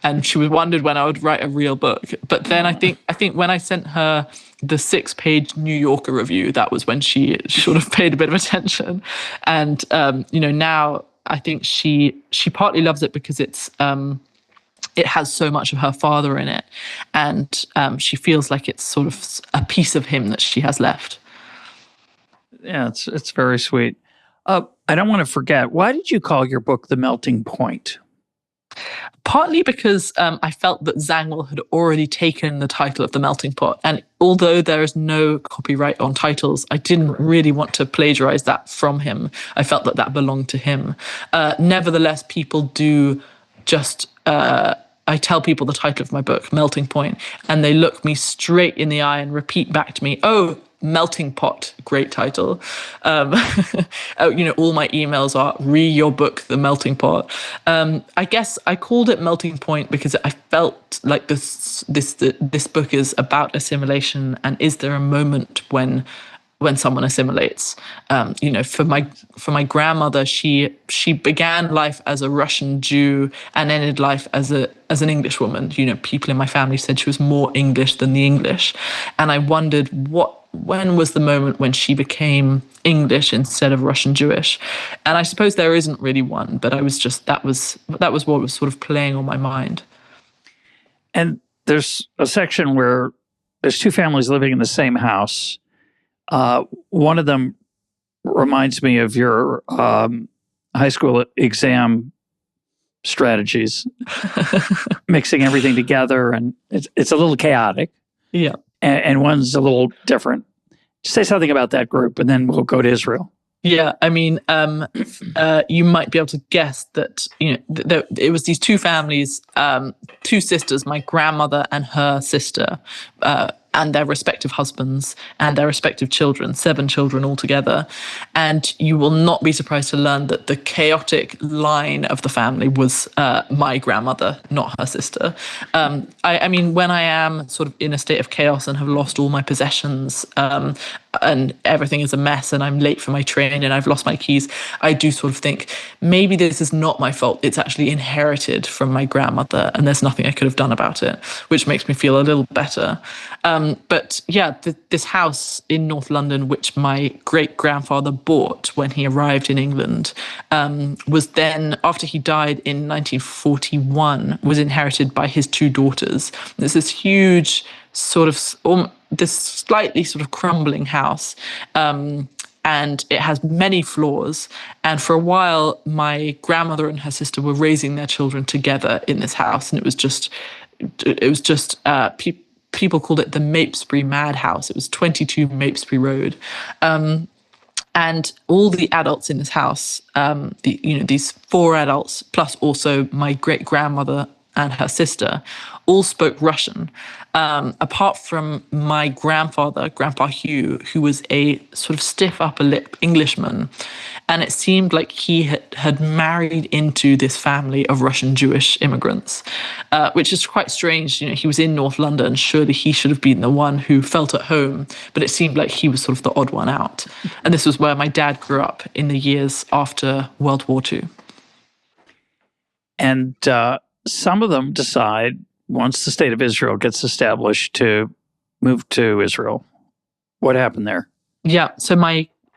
And she wondered when I would write a real book. But then I think when I sent her the 6-page New Yorker review, that was when she sort of paid a bit of attention. And now I think she partly loves it because it has so much of her father in it, and she feels like it's sort of a piece of him that she has left. Yeah, it's very sweet. I don't want to forget, why did you call your book The Melting Point? Partly because I felt that Zangwill had already taken the title of The Melting Pot. And although there is no copyright on titles, I didn't really want to plagiarize that from him. I felt that belonged to him. Nevertheless, people do just... I tell people the title of my book, Melting Point, and they look me straight in the eye and repeat back to me, "Oh, Melting Pot, great title." All my emails are, "Read your book, The Melting Pot." I guess I called it Melting Point because I felt like this book is about assimilation, and is there a moment when someone assimilates? For my grandmother, she began life as a Russian Jew and ended life as an English woman. People in my family said she was more English than the English, and I wondered when was the moment when she became English instead of Russian Jewish. And I suppose there isn't really one, but I was just that was what was sort of playing on my mind. And there's a section where there's two families living in the same house. One of them reminds me of your high school exam strategies, mixing everything together, and it's a little chaotic. Yeah. And one's a little different. Say something about that group, and then we'll go to Israel. Yeah, I mean, you might be able to guess that, it was these two families, two sisters, my grandmother and her sister, and their respective husbands and their respective children, 7 children altogether. And you will not be surprised to learn that the chaotic line of the family was my grandmother, not her sister. I mean, when I am sort of in a state of chaos and have lost all my possessions, and everything is a mess, and I'm late for my train and I've lost my keys, I do sort of think, maybe this is not my fault. It's actually inherited from my grandmother, and there's nothing I could have done about it, which makes me feel a little better. But yeah, this house in North London, which my great-grandfather bought when he arrived in England, was then, after he died in 1941, was inherited by his 2 daughters. There's this huge sort of... this slightly sort of crumbling house, and it has many floors. And for a while, my grandmother and her sister were raising their children together in this house, and it was just people called it the Mapesbury Madhouse. It was 22 Mapesbury Road. And all the adults in this house, these 4 adults, plus also my great-grandmother and her sister, all spoke Russian, apart from my grandfather, Grandpa Hugh, who was a sort of stiff upper lip Englishman. And it seemed like he had married into this family of Russian Jewish immigrants, which is quite strange. He was in North London. Surely he should have been the one who felt at home, but it seemed like he was sort of the odd one out. And this was where my dad grew up in the years after World War II. And some of them decide, once the state of Israel gets established, to move to Israel. What happened there? Yeah. So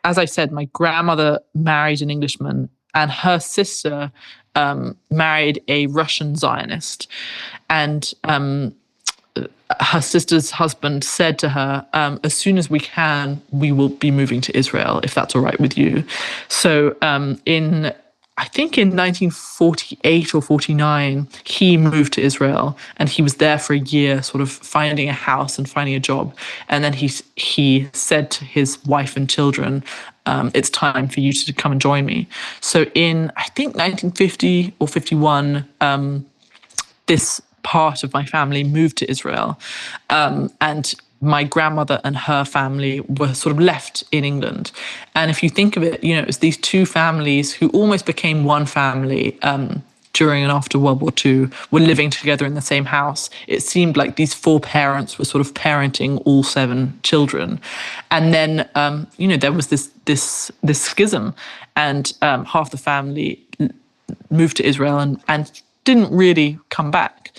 as I said, my grandmother married an Englishman, and her sister married a Russian Zionist. And her sister's husband said to her, as soon as we can, we will be moving to Israel, if that's all right with you. So I think in 1948 or 49, he moved to Israel, and he was there for a year, sort of finding a house and finding a job. And then he said to his wife and children, it's time for you to come and join me. So in, I think, 1950 or 51, this part of my family moved to Israel. And my grandmother and her family were sort of left in England. And if you think of it, it was these two families who almost became one family during and after World War II, were living together in the same house. It seemed like these four parents were sort of parenting all seven children. And then, there was this schism, and half the family moved to Israel and didn't really come back.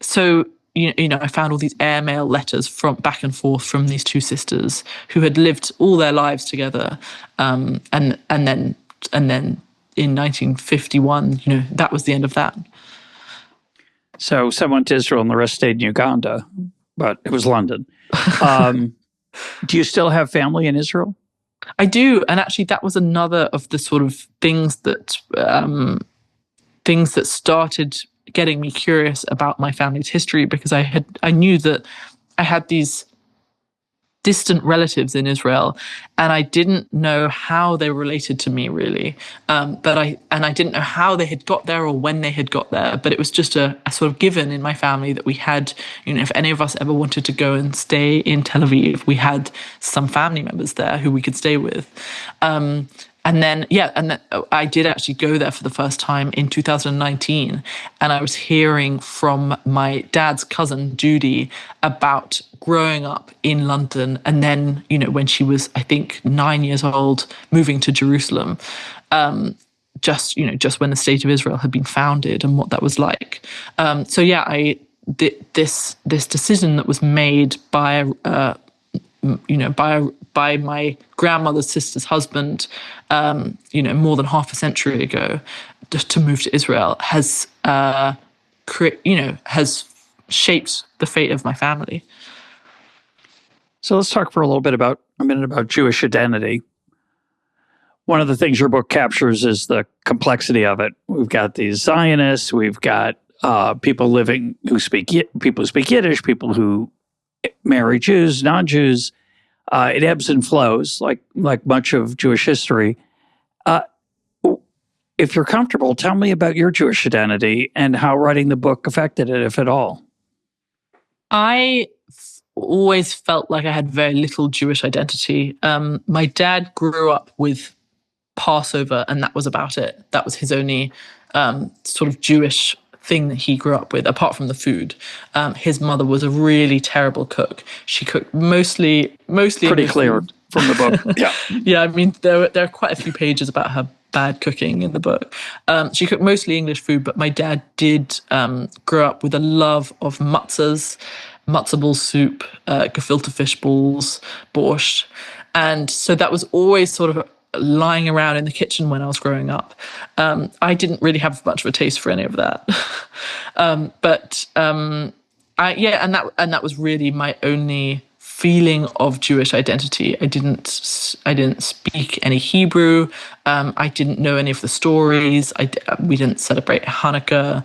So I found all these airmail letters from back and forth from these two sisters who had lived all their lives together, and then in 1951, that was the end of that. So some went to Israel and the rest stayed in Uganda, but it was London. Do you still have family in Israel? I do, and actually, that was another of the sort of things that started getting me curious about my family's history, because I knew that I had these distant relatives in Israel, and I didn't know how they related to me really. But I didn't know how they had got there or when they had got there. But it was just a sort of given in my family that we had, if any of us ever wanted to go and stay in Tel Aviv, we had some family members there who we could stay with. And then I did actually go there for the first time in 2019. And I was hearing from my dad's cousin, Judy, about growing up in London. And then, when she was, I think, 9 years old, moving to Jerusalem, just when the State of Israel had been founded and what that was like. This decision that was made by by my grandmother's sister's husband, more than half a century ago, just to move to Israel has shaped the fate of my family. So let's talk for a minute about Jewish identity. One of the things your book captures is the complexity of it. We've got these Zionists, we've got people who speak Yiddish, people who marry Jews, non-Jews. It ebbs and flows like much of Jewish history. If you're comfortable, tell me about your Jewish identity and how writing the book affected it, if at all. I always felt like I had very little Jewish identity. My dad grew up with Passover, and that was about it. That was his only sort of Jewish thing that he grew up with, apart from the food. His mother was a really terrible cook. She cooked mostly pretty clear food from the book. Yeah. Yeah, I mean, there are quite a few pages about her bad cooking in the book. She cooked mostly English food, but my dad did grow up with a love of matzahs, matzo ball soup, gefilte fish balls, borscht. And so that was always sort of lying around in the kitchen when I was growing up. I didn't really have much of a taste for any of that. And that was really my only feeling of Jewish identity. I didn't speak any Hebrew. I didn't know any of the stories. We didn't celebrate Hanukkah.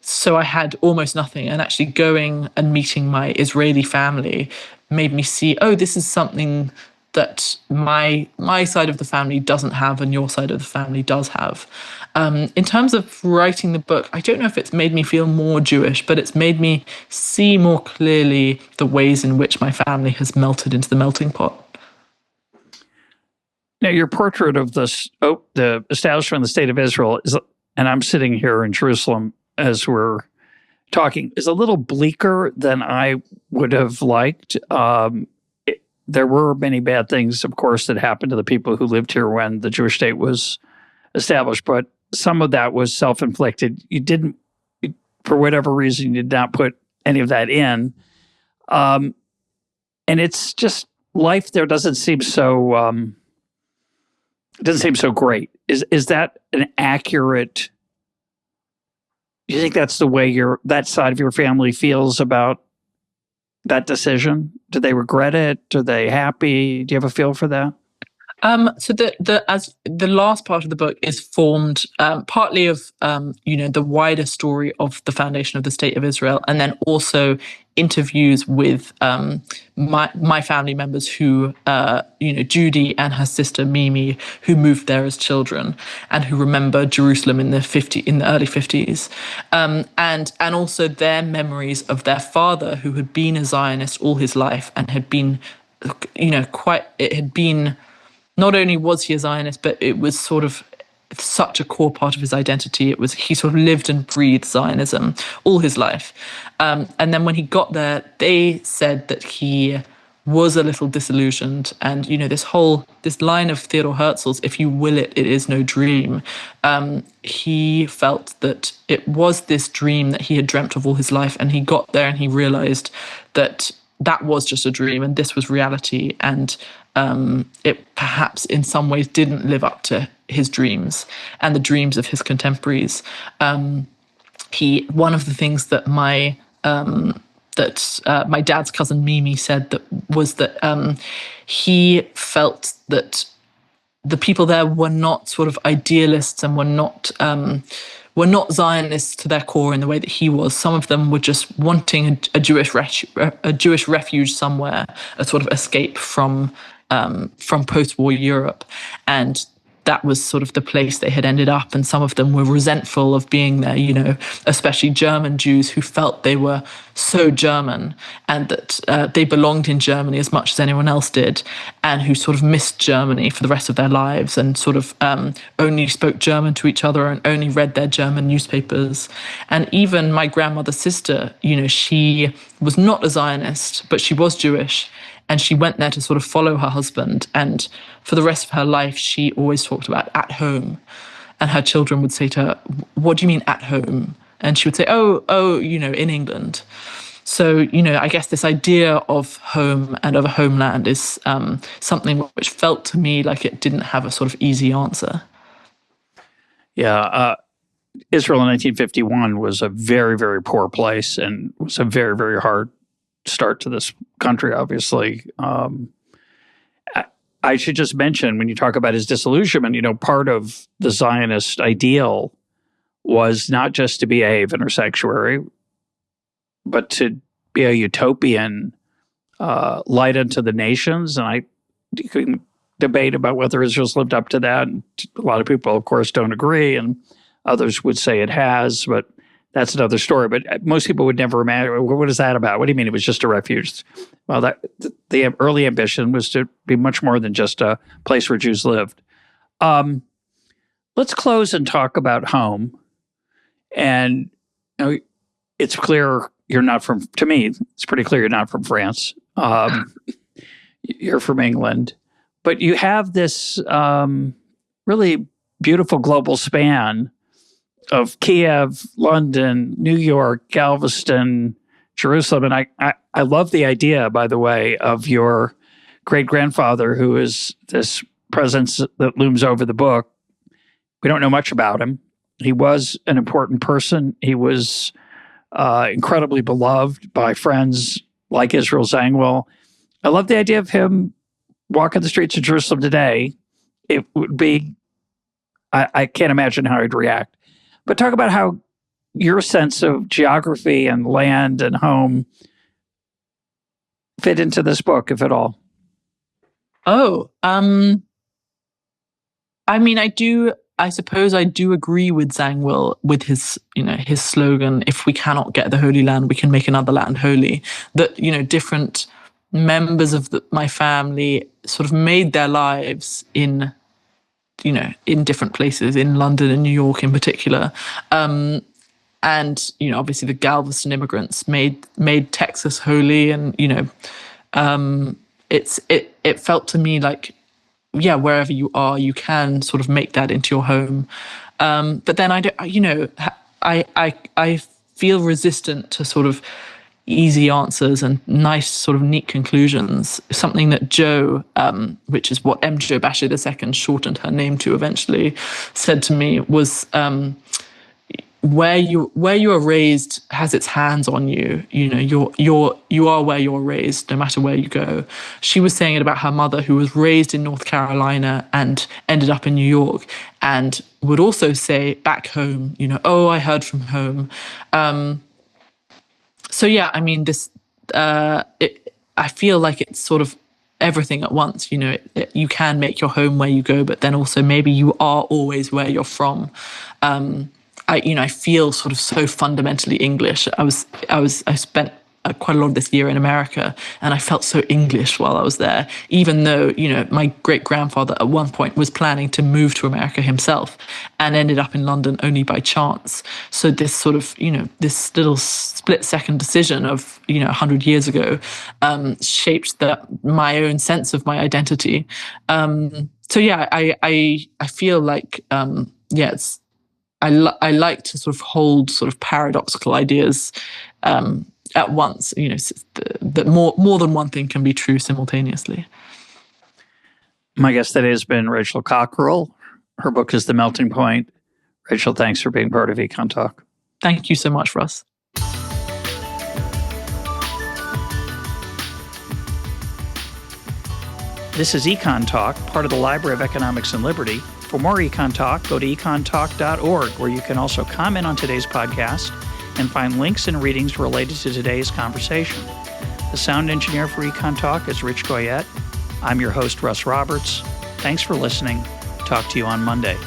So I had almost nothing. And actually going and meeting my Israeli family made me see, this is something that my side of the family doesn't have and your side of the family does have. In terms of writing the book, I don't know if it's made me feel more Jewish, but it's made me see more clearly the ways in which my family has melted into the melting pot. Now, your portrait of the establishment of the State of Israel and I'm sitting here in Jerusalem as we're talking, is a little bleaker than I would have liked. There were many bad things, of course, that happened to the people who lived here when the Jewish state was established, but some of that was self-inflicted. for whatever reason, you did not put any of that in. And it's just life there doesn't seem so great. Is that an accurate? Do you think that's the way that side of your family feels about that decision? Do they regret it? Are they happy? Do you have a feel for that? So the last part of the book is formed partly of the wider story of the foundation of the State of Israel, and then also interviews with my family members who Judy and her sister Mimi, who moved there as children and who remember Jerusalem in the early 50s, and also their memories of their father, who had been a Zionist all his life and had been not only was he a Zionist, but it was sort of such a core part of his identity. He sort of lived and breathed Zionism all his life. And then when he got there, they said that he was a little disillusioned. And, this line of Theodor Herzl's, if you will it, it is no dream. He felt that it was this dream that he had dreamt of all his life. And he got there and he realized that was just a dream and this was reality. And it perhaps in some ways didn't live up to his dreams and the dreams of his contemporaries. One of the things that my dad's cousin Mimi said was that he felt that the people there were not sort of idealists and were not Zionists to their core in the way that he was. Some of them were just wanting a Jewish refuge somewhere, a sort of escape from post-war Europe, and that was sort of the place they had ended up. And some of them were resentful of being there, especially German Jews who felt they were so German and that they belonged in Germany as much as anyone else did, and who sort of missed Germany for the rest of their lives and sort of only spoke German to each other and only read their German newspapers. And even my grandmother's sister, she was not a Zionist, but she was Jewish. And she went there to sort of follow her husband. And for the rest of her life, she always talked about at home. And her children would say to her, "What do you mean at home?" And she would say, oh, in England. So, I guess this idea of home and of a homeland is something which felt to me like it didn't have a sort of easy answer. Yeah. Israel in 1951 was a very, very poor place and was a very, very hard start to this country, obviously. I should just mention, when you talk about his disillusionment, part of the Zionist ideal was not just to be a haven or sanctuary, but to be a utopian light unto the nations. And you can debate about whether Israel's lived up to that. And a lot of people, of course, don't agree, and others would say it has, but that's another story. But most people would never imagine, what is that about? What do you mean it was just a refuge? Well, the early ambition was to be much more than just a place where Jews lived. Let's close and talk about home. And it's clear you're not from, to me, it's pretty clear you're not from France. You're from England. But you have this really beautiful global span of Kiev, London, New York, Galveston, Jerusalem. And I love the idea, by the way, of your great-grandfather, who is this presence that looms over the book. We don't know much about him. He was an important person. He was incredibly beloved by friends like Israel Zangwill. I love the idea of him walking the streets of Jerusalem today. It would be, I can't imagine how he'd react. But talk about how your sense of geography and land and home fit into this book, if at all. I suppose I do agree with Zangwill with his slogan, "If we cannot get the Holy Land, we can make another land holy." That, different members of my family sort of made their lives in different places, in London and New York in particular. And, obviously the Galveston immigrants made Texas holy. And, it felt to me like, yeah, wherever you are, you can sort of make that into your home. But then I feel resistant to sort of easy answers and nice sort of neat conclusions. Something that Jo, which is what MJ Bashir II shortened her name to eventually, said to me was, where you are raised has its hands on you. You know, you are where you're raised, no matter where you go. She was saying it about her mother, who was raised in North Carolina and ended up in New York, and would also say back home, you know, oh, I heard from home. So yeah, I mean, I feel like it's sort of everything at once. You know, you can make your home where you go, but then also maybe you are always where you're from. I feel sort of so fundamentally English. I spent quite a lot of this year in America, and I felt so English while I was there, even though, you know, my great-grandfather at one point was planning to move to America himself and ended up in London only by chance. So this sort of, you know, this little split-second decision of, you know, 100 years ago shaped my own sense of my identity. So yeah, I feel like, I like to sort of hold sort of paradoxical ideas at once, you know, that more than one thing can be true simultaneously. My guest today has been Rachel Cockerell. Her book is The Melting Point. Rachel, thanks for being part of EconTalk. Thank you so much, Russ. This is EconTalk, part of the Library of Economics and Liberty. For more EconTalk, go to econtalk.org, where you can also comment on today's podcast and find links and readings related to today's conversation. The sound engineer for EconTalk is Rich Goyette. I'm your host, Russ Roberts. Thanks for listening. Talk to you on Monday.